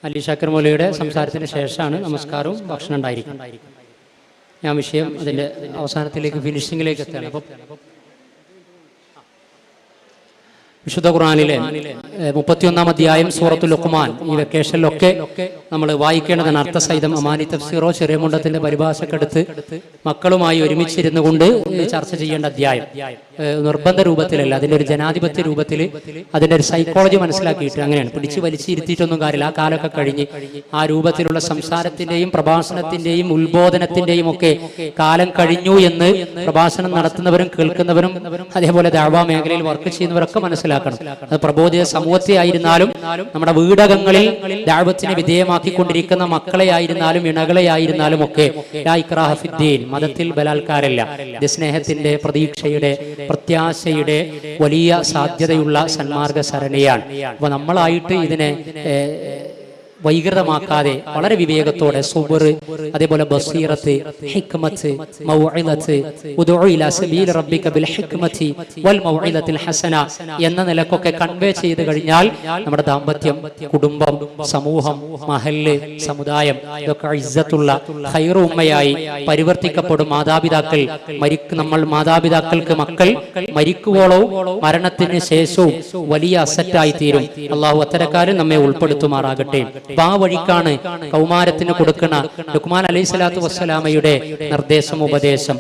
അലി ഷാക്കിർ മൗലവിയുടെ സംസാരത്തിന് ശേഷമാണ് നമസ്കാരവും ഭക്ഷണം ഉണ്ടായിരിക്കും. ഞാൻ വിഷയം അതിൻ്റെ അവസാനത്തിലേക്ക് ഫിനിഷിങ്ങിലേക്ക് എത്തുകയാണ്. അപ്പോൾ വിശുദ്ധ ഖുർആനിലെ 31-ാം അധ്യായം സൂറത്തുൽ ലുഖ്മാൻ ഈ വെക്കേഷനിലൊക്കെ നമ്മൾ വായിക്കേണ്ടതാണ്. അർത്ഥസഹിതം അമാനി തഫ്സീറോ ചെറിയ മുണ്ടത്തിന്റെ പരിഭാഷക്കെടുത്ത് മക്കളുമായി ഒരുമിച്ചിരുന്നു കൊണ്ട് ചർച്ച ചെയ്യേണ്ട അധ്യായം. നിർബന്ധ രൂപത്തിലല്ല, അതിൻ്റെ ഒരു ജനാധിപത്യ രൂപത്തിൽ അതിൻ്റെ ഒരു സൈക്കോളജി മനസ്സിലാക്കിയിട്ട് അങ്ങനെയാണ്. പിടിച്ച് വലിച്ചിരുത്തിയിട്ടൊന്നും കാര്യമില്ല. ആ കാലമൊക്കെ കഴിഞ്ഞ് ആ രൂപത്തിലുള്ള സംസാരത്തിൻ്റെയും പ്രഭാഷണത്തിൻ്റെയും ഉത്ബോധനത്തിൻ്റെയും ഒക്കെ കാലം കഴിഞ്ഞു എന്ന് പ്രഭാഷണം നടത്തുന്നവരും കേൾക്കുന്നവരും അതേപോലെ ദഅ്വാ മേഖലയിൽ വർക്ക് ചെയ്യുന്നവരൊക്കെ മനസ്സിലാക്കണം. അത് പ്രബോധിത സമൂഹത്തെ ആയിരുന്നാലും നമ്മുടെ വീടകങ്ങളിൽ ദഅവത്തിനെ വിധേയമാക്കിക്കൊണ്ടിരിക്കുന്ന മക്കളെ ആയിരുന്നാലും ഇണകളെ ആയിരുന്നാലും ഒക്കെ ലാ ഇക്റാഹ ഫിദ്ദീൻ, മതത്തിൽ ബലാത്കാരമില്ല. ഇത് സ്നേഹത്തിന്റെ, പ്രതീക്ഷയുടെ, പ്രത്യാശയുടെ വലിയ സാധ്യതയുള്ള സന്മാർഗ സരണിയാണ്. അപ്പൊ നമ്മളായിട്ട് ഇതിനെ വൈകൃതമാക്കാതെ വളരെ വിവേകത്തോടെ സുബ്ർ, അതേപോലെ ബസീറത്ത്, ഹിക്മത്ത്, മൗഇദത്ത്, ഉദ്ഉ ഇലാ സബീൽ റബ്ബിക ബിൽ ഹിക്മത്തി വൽ മൗഇദത്തിൽ ഹസന എന്ന നിലക്കൊക്കെ കൺവേ ചെയ്തു കഴിഞ്ഞാൽ നമ്മുടെ ദാമ്പത്യം, കുടുംബം, സമൂഹം, മഹല്ല്, സമുദായം ഇതൊക്കെ ഇസ്സത്തുള്ള ഖൈറു ഉമ്മയായി പരിവർത്തിക്കപ്പെടും. മാതാപിതാക്കൾ നമ്മൾ മാതാപിതാക്കൾക്ക് മക്കൾ മരിക്കുവോളവും മരണത്തിന് ശേഷവും വലിയ അസറ്റായി തീരും. അള്ളാഹു അത്തരക്കാരിൽ നമ്മെ ഉൾപ്പെടുത്തുമാറാകട്ടെ. ആ വഴിക്കാണ് കൗമാരത്തിന് കൊടുക്കുന്ന ലുഖ്മാൻ അലൈഹിസ്സലാത്തു വസ്സലാമയുടെ നിർദ്ദേശം, ഉപദേശം.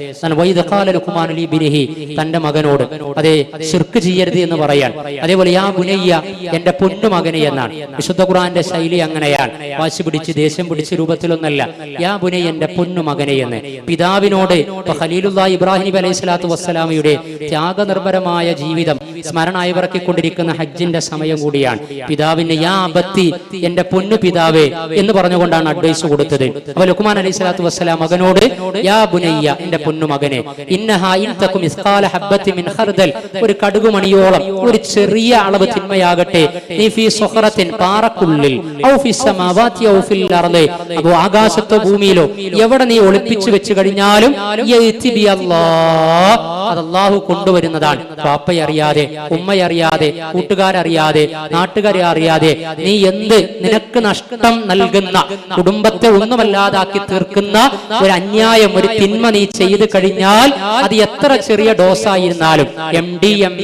തന്റെ മകനോട് അതേ ശിർക്ക് ചെയ്യരുത് എന്ന് പറയാൻ. അതേപോലെ യാ ബുനയ്യ, എന്റെ പൊന്നു മകനെ എന്നാണ്. വിശുദ്ധ ഖുർആന്റെ ശൈലി അങ്ങനെയാണ്. വാശി പിടിച്ച് ദേഷ്യം പിടിച്ച രൂപത്തിലൊന്നല്ല. യാ ബുനയ്യ, എന്റെ പൊന്നു മകനെ എന്ന് പിതാവിനോട്. ഖലീലുല്ലാഹി ഇബ്രാഹിം അലൈഹിസ്സലാത്തു വസ്സലാമയുടെ ത്യാഗനിർഭരമായ ജീവിതം സ്മരണ അയവിറക്കിക്കൊണ്ടിരിക്കുന്ന ഹജ്ജിന്റെ സമയം കൂടിയാണ്. പിതാവിന് യാ അബത്തി, എന്റെ പൊന്നു പിതാവേ എന്ന് പറഞ്ഞുകൊണ്ടാണ് അഡ്വൈസ് കൊടുത്തത്. അപ്പൊ ലുഖ്മാൻ അലൈഹി സ്വലാത്തു വസ്സലാം മകനോട്, യാ ബുനയ്യ, എന്റെ പൊന്നു മകനെ, ഇന്നഹാ ഇൻ തകും മിസ്ഖാല ഹബ്ബത്തി മിൻ ഖർദൽ, ഒരു കടുകുമണിയോളം ഒരു ചെറിയ അളവ് തിന്മയാകട്ടെ, നീ ഫീ സുഖറത്തിൻ, പാറക്കുള്ളിൽ, ഔ ഫിസ് സമാവാതി ഔ ഫിൽ അർളി, അപ്പോ ആകാശത്തോ ഭൂമിയിലോ എവിടെ നീ ഒളിപ്പിച്ചു വെച്ച് കഴിഞ്ഞാലും യഅതി ബി അല്ലാഹ്, അത് അല്ലാഹു കൊണ്ടുവരുന്നതാണ്. പാപ്പയെ അറിയാതെ, ഉമ്മയെ അറിയാതെ, കൂട്ടുകാരറിയാതെ, നാട്ടുകാരെ അറിയാതെ നീ എന്ത് നിനക്ക് നഷ്ടം നൽകുന്ന, കുടുംബത്തെ ഒന്നുമല്ലാതാക്കി തീർക്കുന്ന ഒരു അന്യായം, ഒരു തിന്മ നീ ചെയ്തു കഴിഞ്ഞാൽ അത് എത്ര ചെറിയ ഡോസായിരുന്നാലും, എം ഡിയും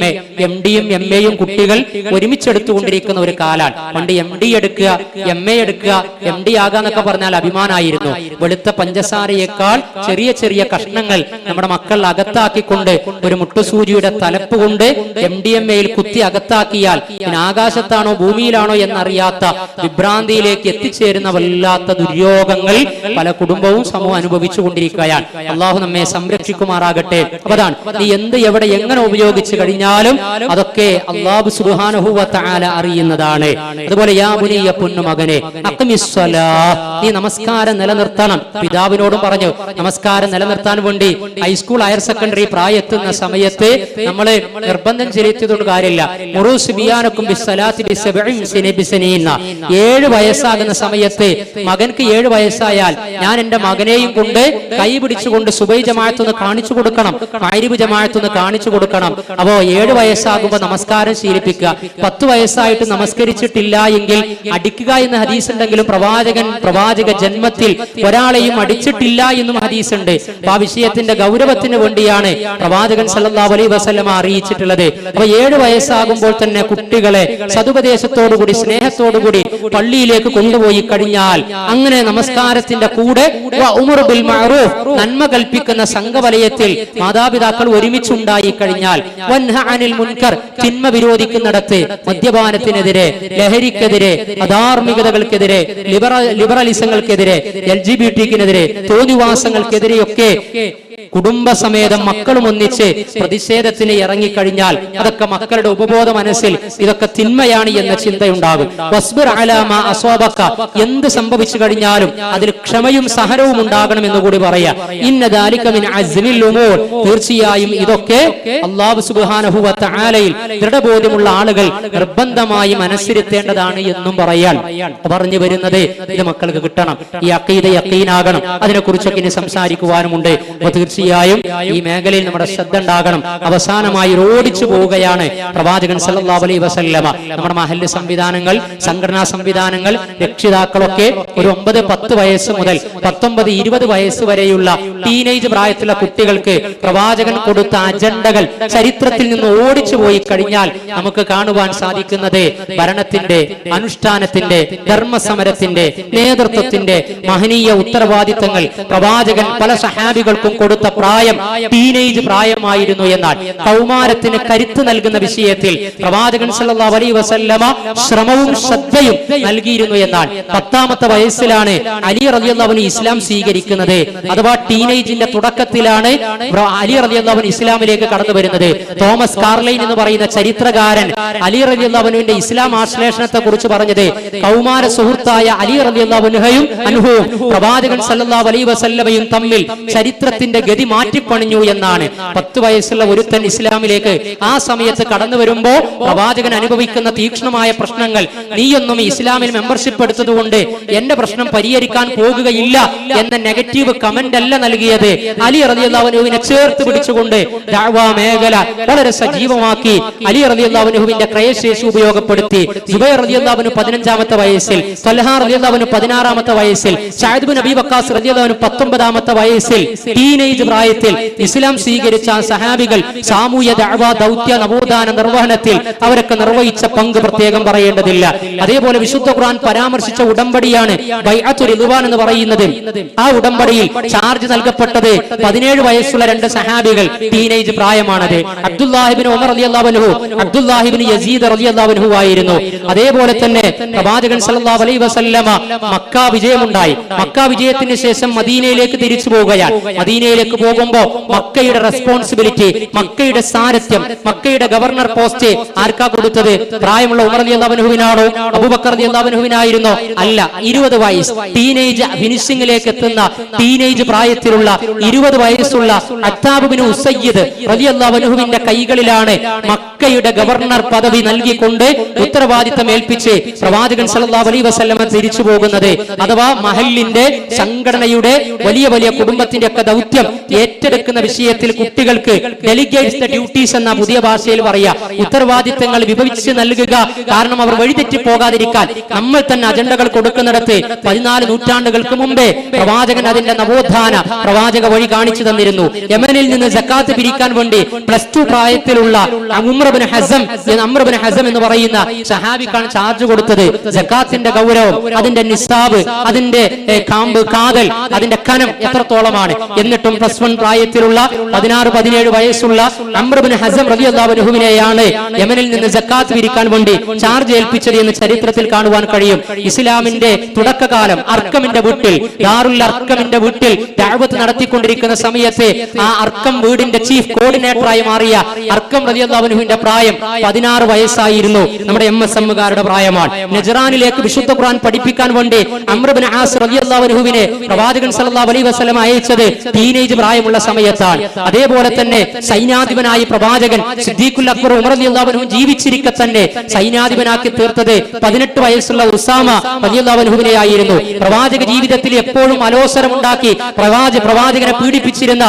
എം എയും കുട്ടികൾ ഒരുമിച്ചെടുത്തുകൊണ്ടിരിക്കുന്ന ഒരു കാലാണ്. പണ്ട് എം ഡി എടുക്കുക, എം എ എടുക്കുക, എം ഡി ആകാന്നൊക്കെ പറഞ്ഞാൽ അഭിമാനമായിരുന്നു. വെളുത്ത പഞ്ചസാരയേക്കാൾ ചെറിയ ചെറിയ കഷ്ണങ്ങൾ നമ്മുടെ മക്കൾ അകത്താക്കിക്കൊണ്ട് ഒരു മുട്ടുസൂചിയുടെ തലപ്പ് കൊണ്ട് എം ഡി എം എയിൽ കുത്തി അകത്താക്കിയാൽ പിന്നെ ആകാശത്താണോ ഭൂമിയിലാണോ എന്നറിയാത്ത വിഭ്രാന്തിയിലേക്ക് എത്തിച്ചേരുന്ന വല്ലാത്ത ദുര്യോഗങ്ങൾ പല കുടുംബവും സമൂഹം അനുഭവിച്ചു കൊണ്ടിരിക്കുകയാണ്. അള്ളാഹു നമ്മെ സംരക്ഷിക്കുമാറാകട്ടെ. അതാണ്, നീ എന്ത് എവിടെ എങ്ങനെ ഉപയോഗിച്ചു കഴിഞ്ഞാലും അതൊക്കെ അള്ളാഹു സുബ്ഹാനഹു വ തആല അറിയുന്നതാണ്. അതുപോലെ യാ ബുനിയ, പൊന്നു മകനെ, അഖ്മിസ്സലാഹ്, നീ നമസ്കാരം നിലനിർത്തണം. പിതാവിനോടും പറഞ്ഞു, നമസ്കാരം നിലനിർത്താൻ വേണ്ടി ഹൈസ്കൂൾ ഹയർ സെക്കൻഡറി പ്രായത്തുന്ന സമയത്ത് നമ്മൾ നിർബന്ധം ചെലുത്തിയതുകൊണ്ട് കാര്യമില്ല. മുറൂസ് ബിയാനക്കും ബിസ്സലാത്തി ബിസബഇൻ സിനീന, 7 വയസ്സാകുന്ന സമയത്ത്, മകൻക്ക് 7 വയസ്സായാൽ ഞാൻ എന്റെ മകനെയും കൊണ്ട് കൈ പിടിച്ചുകൊണ്ട് സുബൈ ജമാഅത്തൊന്ന് കാണിച്ചു കൊടുക്കണം, മഗ്രിബ് ജമാഅത്തൊന്ന് കാണിച്ചു കൊടുക്കണം. അപ്പോ 7 വയസ്സാകുമ്പോൾ നമസ്കാരം ശീലിപ്പിക്കുക. 10 വയസ്സായിട്ട് നമസ്കരിച്ചിട്ടില്ല എങ്കിൽ അടിക്കുക എന്ന ഹദീസ് ഉണ്ടെങ്കിലും പ്രവാചക ജന്മത്തിൽ ഒരാളെയും അടിച്ചിട്ടില്ല എന്നും ഹദീസ് ഉണ്ട്. ആ വിഷയത്തിന്റെ ഗൗരവത്തിന് വേണ്ടിയാണ് പ്രവാചകൻ സല്ലല്ലാഹു അലൈഹി വസല്ലമ അറിയിച്ചിട്ടുള്ളത്. അപ്പൊ 7 വയസ്സാകുമ്പോൾ തന്നെ കുട്ടികളെ സതുപദേശത്തോടുകൂടി, സ്നേഹത്തോടുകൂടി പള്ളിയിലേക്ക് കൊണ്ടുപോയി കഴിഞ്ഞാൽ, അങ്ങനെ നമസ്കാരത്തിന്റെ കൂടെ ഉമർ ബിൽ മഅറൂഫ്, നന്മ കൽപ്പിക്കുന്ന സംഘവലയത്തിൽ മാതാപിതാക്കൾ ഒരുമിച്ചുണ്ടായി കഴിഞ്ഞാൽ, വൻഹ അനിൽ മുൻകർ, തിന്മ വിരോധിക്കുന്നിടത്ത്, മദ്യപാനത്തിനെതിരെ, ലഹരിക്കെതിരെ, അധാർമികതകൾക്കെതിരെ, ലിബറലിസങ്ങൾക്കെതിരെ, LGBT-ക്കെതിരെ, തോന്നിവാസങ്ങൾക്കെതിരെയൊക്കെ കുടുംബസമേതം മക്കളും ഒന്നിച്ച് പ്രതിഷേധത്തിന് ഇറങ്ങിക്കഴിഞ്ഞാൽ അതൊക്കെ മക്കളുടെ ഉപബോധ മനസ്സിൽ ഇതൊക്കെ തിന്മയാണ് എന്ന ചിന്തയുണ്ടാകും. വസ്ബിർ അലാ മാ അസ്വാബക, എന്ത് സംഭവിച്ചു കഴിഞ്ഞാലും അതിൽ ക്ഷമയും സഹനവും ഉണ്ടാകണം എന്ന് കൂടി പറയാ. ഇന്ന ദാലിക മിൻ അസ്മിൽ ഉമൂർ, തീർച്ചയായും ഇതൊക്കെ അല്ലാഹു സുബ്ഹാനഹു വ തആലയിൽ ദൃഢബോധ്യമുള്ള ആളുകൾ നിർബന്ധമായി മനസ്സിരുത്തേണ്ടതാണ് എന്നും പറയാൻ പറഞ്ഞു വരുന്നത്. ഇത് മക്കൾക്ക് കിട്ടണം, ഈ അഖീദ യഖീനാകണം. അതിനെക്കുറിച്ചൊക്കെ ഇനി സംസാരിക്കുവാനുമുണ്ട്. തീർച്ചയായും ഈ മേഖലയിൽ നമ്മുടെ ശ്രദ്ധ ഉണ്ടാകണം. അവസാനമായി ഓടിച്ചു പോവുകയാണ് പ്രവാചകൻ സല്ലല്ലാഹു അലൈഹി വസല്ലമ. നമ്മുടെ മഹല്ല് സംവിധാനങ്ങൾ, സംഘടനാ സംവിധാനങ്ങൾ, രക്ഷിതാക്കളൊക്കെ ഒരു 9-10 വയസ്സ് മുതൽ 19-20 വയസ്സ് വരെയുള്ള ടീനേജ് പ്രായത്തിലുള്ള കുട്ടികൾക്ക് പ്രവാചകൻ കൊടുത്ത അജണ്ടകൾ ചരിത്രത്തിൽ നിന്ന് ഓടിച്ചു പോയി കഴിഞ്ഞാൽ നമുക്ക് കാണുവാൻ സാധിക്കുന്നത് ഭരണത്തിന്റെ, അനുഷ്ഠാനത്തിന്റെ, ധർമ്മസമരത്തിന്റെ, നേതൃത്വത്തിന്റെ മഹനീയ ഉത്തരവാദിത്തങ്ങൾ പ്രവാചകൻ പല സഹാബികൾക്കും കൊടുത്ത പ്രായം ടീനേജ് പ്രായമായിരുന്നു. എന്നാൽ കൗമാരത്തിന് കരുത്ത് നൽകുന്ന വിഷയത്തിൽ പ്രവാചകൻ സല്ലല്ലാഹു അലൈഹി വസല്ലമ ശ്രമവും ശ്രദ്ധയും നൽകിയിരുന്നു. എന്നാൽ 10ാമത്തെ വയസ്സിലാണ് അലി റളിയല്ലാഹു അൻഹു ഇസ്ലാം സ്വീകരിക്കുന്നത്. അഥവാ ടീനേജിന്റെ തുടക്കത്തിലാണ് അലി റളിയല്ലാഹു അൻഹു ഇസ്ലാമിലേക്ക് കടന്നു വരുന്നത്. തോമസ് കാർലൈൻ എന്ന് പറയുന്ന ചരിത്രകാരൻ അലി റളിയല്ലാഹു അൻഹുവിന്റെ ഇസ്ലാം ആശ്ലേഷണത്തെ കുറിച്ച് പറഞ്ഞത്, കൗമാര സുഹൃത്തായ അലി റളിയല്ലാഹു അൻഹുവും പ്രവാചകൻ സല്ലല്ലാഹു അലൈഹി വസല്ലമയും തമ്മിൽ ചരിത്രത്തിന്റെ ഗതി മാറ്റിപ്പണിഞ്ഞു എന്നാണ്. 10 വയസ്സുള്ള ഒരുത്തൻ ഇസ്ലാമിലേക്ക് ആ സമയത്ത് കടന്നു വരുമ്പോൾ പ്രവാചകൻ അനുഭവിക്കുന്ന തീക്ഷ്ണമായ പ്രശ്നങ്ങൾ, നീയൊന്നും ഇസ്ലാമിൽ മെമ്പർഷിപ്പ് എടുത്തതുകൊണ്ട് എന്റെ പ്രശ്നം പരിഹരിക്കാൻ പോകുകയില്ല എന്ന നെഗറ്റീവ് കമന്റ് അല്ല നൽകിയത്. അലി റളിയല്ലാഹു അൻഹുവിനെ ചേർത്ത് പിടിച്ചുകൊണ്ട് ദഅവാ മേഖല വളരെ സജീവമാക്കി അലി റളിയല്ലാഹു അൻഹുവിന്റെ ക്രയശേഷി ഉപയോഗപ്പെടുത്തി. സുബൈർ റളിയല്ലാഹു അൻഹു 15ാമത്തെ വയസ്സിൽ, തൽഹ റളിയല്ലാഹു അൻഹു 16ാമത്തെ വയസ്സിൽ, സഅദ് ബിൻ അബീ വഖാസ് റളിയല്ലാഹു അൻഹു 19ാമത്തെ വയസ്സിൽ ടീനേജ് പ്രായത്തിൽ ഇസ്ലാം സ്വീകരിച്ച സഹാബികൾ സാമൂഹ്യ ദഅവാ ദൗത്യ നവോത്ഥാന നിർവഹണത്തിൽ അവരൊക്കെ നിർവഹിച്ച പങ്ക് പ്രത്യേകം പറയേണ്ടതില്ല. അതേപോലെ വിശുദ്ധ ഖുർആൻ പരാമർശിച്ച ഉടമ്പടിയാണ് ബൈഅത്തുർ റിദ്വാൻ എന്ന് പറയുന്നത്. ആ ഉടമ്പടിയിൽ ചാർജ് നൽകപ്പെട്ടത് 17 വയസ്സുള്ള 2 സഹാബികൾ, ടീനേജ് പ്രായമാണത്. അബ്ദുല്ലാഹിബ്നു ഉമർ റളിയല്ലാഹു അൻഹു, അബ്ദുല്ലാഹിബ്നു യസീദ് റളിയല്ലാഹു അൻഹു ആയിരുന്നു. അതേപോലെ തന്നെ പ്രവാചകൻ സല്ലല്ലാഹു അലൈഹി വസല്ലമ മക്ക വിജയമുണ്ടായി. മക്ക വിജയത്തിന് ശേഷം മദീനയിലേക്ക് തിരിച്ചു പോവുകയാണ്. മദീനയിലേക്ക് മദീനയിലേക്ക് പോകുമ്പോൾ മക്കയുടെ റെസ്പോൺസിബിലിറ്റി, മക്കയുടെ സാരഥ്യം, മക്കയുടെ ഗവർണർ പോസ്റ്റ് ആർക്കാ കൊടുത്തത്? പ്രായമുള്ള ഉമർ റളിയല്ലാഹു അൻഹുവിനാണോ അബൂബക്കർ റളിയല്ലാഹു അൻഹുവിനായിരുന്നോ? അല്ല. 20 വയസ്സ് ടീനേജ് ഫിനിഷിംഗിലേക്ക് എത്തുന്ന ടീനേജ് പ്രായത്തിലുള്ള 20 വയസ്സുള്ള അത്താബ് ബിൻ ഉസയ്യിദ് റളിയല്ലാഹു അൻഹുവിന്റെ കൈകളിലാണ് മക്കയുടെ ഗവർണർ പദവി നൽകിക്കൊണ്ട് ഉത്തരവാദിത്തം ഏൽപ്പിച്ച് പ്രവാചകൻ സല്ലല്ലാഹു അലൈഹി വസല്ലം തിരിച്ചു പോകുന്നത്. അഥവാ മഹല്ലിന്റെ സംഘടനയുടെ വലിയ വലിയ കുടുംബത്തിന്റെ ഒക്കെ ദൗത്യം ഏറ്റെടുക്കുന്ന വിഷയത്തിൽ കുട്ടികൾക്ക് ഡെലിഗേറ്റ്സ് ദ ഡ്യൂട്ടീസ് എന്ന പുതിയ ഭാഷയിൽ പറയാ, ഉത്തരവാദിത്തങ്ങൾ വിഭജിച്ച് നൽകുക. കാരണം അവർ വഴിതെറ്റി പോകാതിരിക്കാൻ നമ്മൾ തന്നെ അജണ്ടകൾ കൊടുക്കുന്നിടത്ത് 14 നൂറ്റാണ്ടുകൾക്ക് മുമ്പേ പ്രവാചകൻ അതിന്റെ നവോത്ഥാന പ്രവാചക വഴി കാണിച്ചു തന്നിരുന്നു. യമനിൽ നിന്ന് സക്കാത്ത് പിരിക്കാൻ വേണ്ടി +2 പ്രായത്തിലുള്ള അംർ ഇബ്നു ഹസം എന്ന് പറയുന്ന സഹാബിക്കാണ് ചാർജ് കൊടുത്തത്. സക്കാത്തിന്റെ ഗൗരവം, അതിന്റെ നിസാബ്, അതിന്റെ കാമ്പ്, കാതൽ, അതിന്റെ കനം എത്രത്തോളമാണ്. എന്നിട്ടും +1 പ്രായത്തിലുള്ള 16-17 വയസ്സുള്ള അംർ ഇബ്നു ഹസം റളിയല്ലാഹു അൻഹുവിനെയാണ് യമനിൽ നിന്ന് സക്കാത്ത് പിരിക്കാൻ വേണ്ടി ചാർജ് ഏൽപ്പിച്ചത് എന്ന് ചരിത്രത്തിൽ കാണുവാൻ കഴിയും. ഇസ്ലാമിന്റെ തുടക്കകാലം അർക്കമിന്റെ വീട്ടിൽ, ദാറുൽ അർക്കമിന്റെ വീട്ടിൽ ദഅവത്ത് നടത്തിക്കൊണ്ടിരിക്കുന്ന സമയത്ത് ആ അർക്കം വീടിന്റെ ചീഫ് കോർഡിനേറ്ററായി മാറിയ അർക്കം റളിയല്ലാഹു അൻഹുവിന്റെ പ്രായം 16 വയസ്സായിരുന്നു. നമ്മുടെ MSMകാരുടെ പ്രായമാണ്. നജ്റാനിലേക്ക് വിശുദ്ധ ഖുർആൻ പഠിപ്പിക്കാൻ വേണ്ടി അംർ ഇബ്നു ആസ് റളിയല്ലാഹു അൻഹുവിനെ പ്രവാചകൻ സല്ലല്ലാഹു അലൈഹി വസല്ലം അയച്ചത് ടീനേജ് പ്രായമുള്ള സമയത്താണ്. അതേപോലെ തന്നെ സൈന്യാധിപനായ പ്രവാചകൻ സിദ്ദീഖുൽ അക്ബർ ഉമർ റളിയല്ലാഹു അൻഹു ജീവിച്ചിരിക്കെ തന്നെ സൈന്യാധിപനാക്കി തീർത്തത് 18 വയസ്സുള്ള ഉസാമ റളിയല്ലാഹു അൻഹുവിനെ ആയിരുന്നു. പ്രവാചക ജീവിതത്തിൽ എപ്പോഴും അലോസരമുണ്ടാക്കി പ്രവാചകനെ പീഡിപ്പിച്ചിരുന്ന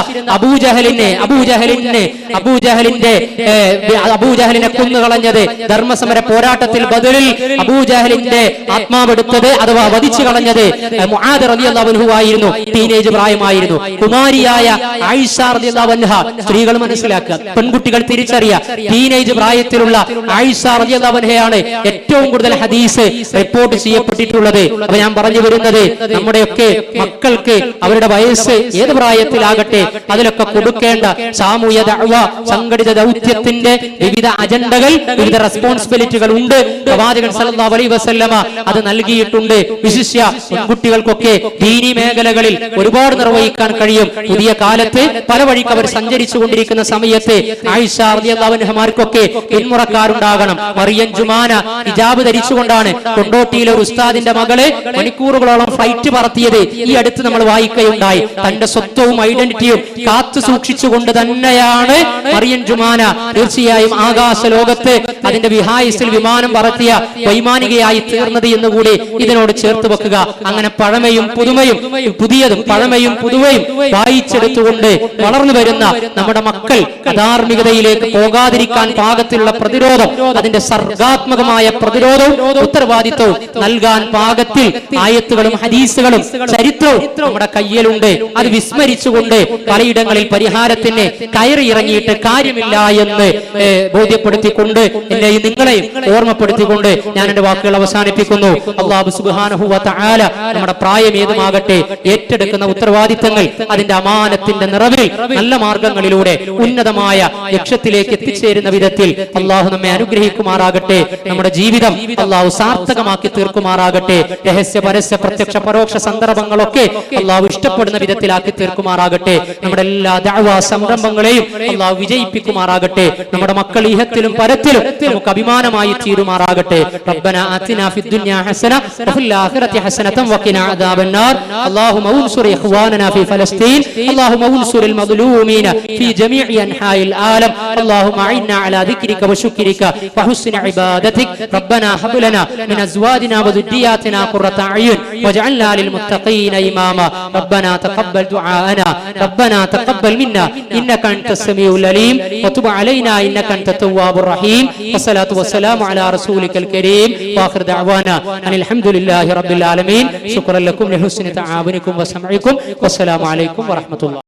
അബൂജഹലിനെ കൊന്നുകളഞ്ഞത് ധർമ്മസമര പോരാട്ടത്തിൽ ബദറിൽ അബൂജഹലിന്റെ ആത്മാവെടുത്തത് അഥവാ വധിച്ചു കളഞ്ഞത് മുആദ് റളിയല്ലാഹു അൻഹു ആയിരുന്നു. ടീനേജ് പ്രായമായിരുന്നു. കുമാരിയായ ആയിഷ റളിയല്ലാഹു അൻഹ, സ്ത്രീകൾ മനസ്സിലാക്കുക, പെൺകുട്ടികൾ തിരിച്ചറിയുക, ടീനേജ് പ്രായത്തിലുള്ള ആയിഷ റളിയല്ലാഹു അൻഹയാണ് ഏറ്റവും കൂടുതൽ ഹദീസ് റിപ്പോർട്ട് ചെയ്യപ്പെട്ടിട്ടുള്ളത്. അപ്പൊ ഞാൻ പറഞ്ഞു വരുന്നത്, നമ്മുടെയൊക്കെ മക്കൾക്ക് അവരുടെ വയസ്സ് ഏത് പ്രായത്തിലാകട്ടെ അതിലൊക്കെ കൊടുക്കേണ്ട സാമൂഹ്യ ദഅവ, സംഘടിത ദൗത്യത്തിന്റെ വിവിധ അജണ്ടകൾ, വിവിധ റെസ്പോൺസിബിലിറ്റികൾ ഉണ്ട്. പ്രവാചകൻ സല്ലല്ലാഹു അലൈഹി വസല്ലമ അത് നൽകിയിട്ടുണ്ട്. വിശിഷ്യ പെൺകുട്ടികൾക്കൊക്കെ ദീനി മേഖലകളിൽ ഒരുപാട് നിർവഹിക്കാൻ കഴിയും. പുതിയ കാലത്ത് പല വഴിക്ക് അവർ സഞ്ചരിച്ചു കൊണ്ടിരിക്കുന്ന സമയത്ത് ആയിഷ റളിയല്ലാഹു അൻഹമാർക്കൊക്കെ പിന്മുറക്കാരുണ്ടാകണം. മറിയം ജുമാന ഹിജാബ് ധരിച്ചുകൊണ്ടാണ് കൊണ്ടോട്ടിയിലെ ഒരു ഉസ്താദിന്റെ മകളെ മണിക്കൂറുകളോളം ഫ്ലൈറ്റ് പറത്തിയത് ഈ അടുത്ത് നമ്മൾ വായിക്കുകയുണ്ടായി. തന്റെ സ്വത്വവും ഐഡന്റിറ്റിയും കാത്തു സൂക്ഷിച്ചുകൊണ്ട് തന്നെയാണ് മറിയം ജുമാന തീർച്ചയായും ആകാശ ലോകത്ത് അതിന്റെ വിഹായിസിൽ വിമാനം പറത്തിയ വൈമാനികയായി തീർന്നത് എന്നുകൂടി ഇതിനോട് ചേർത്ത് വെക്കുക. അങ്ങനെ പഴമയും പുതുമയും, പുതിയതും പഴമയും പുതുമയും വായിച്ചെടുത്തുകൊണ്ട് വളർന്നു വരുന്ന നമ്മുടെ മക്കൾ അധാർമികതയിലേക്ക് പോകാതിരിക്കാൻ പാകത്തിലുള്ള പ്രതിരോധം, അതിന്റെ സർഗാത്മകമായ പ്രതിരോധവും ഉത്തരവാദിത്വവും നൽകാൻ പാകത്തിൽ ആയത്തുകളും ഹദീസുകളും ചരിത്രവും നമ്മുടെ കയ്യിലുണ്ട്. അത് വിസ്മരിച്ചുകൊണ്ട് പലയിടങ്ങളിൽ പരിഹാരത്തിന് കയറി ഇറങ്ങിയിട്ട് കാര്യമില്ല എന്ന് ബോധ്യപ്പെടുത്തിക്കൊണ്ട് എന്നെയും നിങ്ങളെയും ഓർമ്മപ്പെടുത്തിക്കൊണ്ട് ഞാൻ എന്റെ വാക്കുകൾ അവസാനിപ്പിക്കുന്നു. അല്ലാഹു സുബ്ഹാനഹു വ തആല നമ്മുടെ പ്രായം ഏതുമാകട്ടെ ഏറ്റെടുക്കുന്ന ഉത്തരവാദിത്തങ്ങൾ അതിന്റെ അമാനത്തിന്റെ നിറവിൽ നല്ല മാർഗങ്ങളിലൂടെ ഉന്നതമായ ലക്ഷ്യത്തിലേക്ക് എത്തിച്ചേരുന്ന വിധത്തിൽ അല്ലാഹു നമ്മെ അനുഗ്രഹിക്കുമാറാകട്ടെ. നമ്മുടെ ജീവിതം അല്ലാഹു സാർത്ഥകമാക്കി തീർക്കുമാറാകട്ടെ. രഹസ്യ പരസ്യ പ്രത്യക്ഷ പരോക്ഷ സന്ദർഭങ്ങളൊക്കെ അല്ലാഹു ഇഷ്ടപ്പെടുന്ന വിധത്തിലാക്കി തീർക്കുമാറാകട്ടെ. നമ്മുടെ എല്ലാ ദഅവാ സംരംഭങ്ങളെയും അല്ലാഹു വിജയിപ്പിക്കുമാറാകട്ടെ. നമ്മുടെ മക്കൾ ഇഹത്തിലും പരത്തിലും നമുക്ക് അഭിമാനമായി തീരുമാറാകട്ടെ. റബ്ബന ആതിനാ ഫിദ് ദുനിയാ ഹസന വഫിൽ ആഖിറതി ഹസനതൻ വഖിനാ അദാബന്നാർ. അല്ലാഹുമ്മ ഉൻസുർ ഇഖ്വാനനാ ഫി ഫലസ്തീൻ. അല്ലാഹുമ്മ ഉൻസുറിൽ മദ്ലൂമീന ഫി ജമീഇ അൻഹാഇൽ ആലം. അല്ലാഹുമ്മ അഇന്നാ അലാ ദിക്രിക വശുക്രിക വഹുസ്നി ഇബാദതിക. റബ്ബന ഹബ് ലനാ മിൻ അസ്വാജിനാ വദുരിയാതിനാ ഖുറത അയ്യുൻ വജഅൽനാ ലിൽമുത്തഖീന ഇമാമാ. റബ്ബന തഖബ്ബൽ ദുആഅനാ. റബ്ബന തഖബ്ബൽ മിന്നാ ഇന്നക അൻതസ് സമീഉൽ അലീം വതുബ് അലൈനാ ഇന്നക അൻതത് തവ്വാബുർ റഹീം. വസ്സലാത്തു വസ്സലാമു അലാ റസൂലിക്കൽ കരീം വആഖിർ ദഅവാനാ അനിൽ ഹംദുലില്ലാഹി റബ്ബിൽ ആലമീൻ. ശുക്രൻ ലക്കും ലിഹുസ്നി തആവുനികും വസമഇകും. വസ്സലാമു അലൈക്കും വറഹ്മത്തുള്ളാഹി.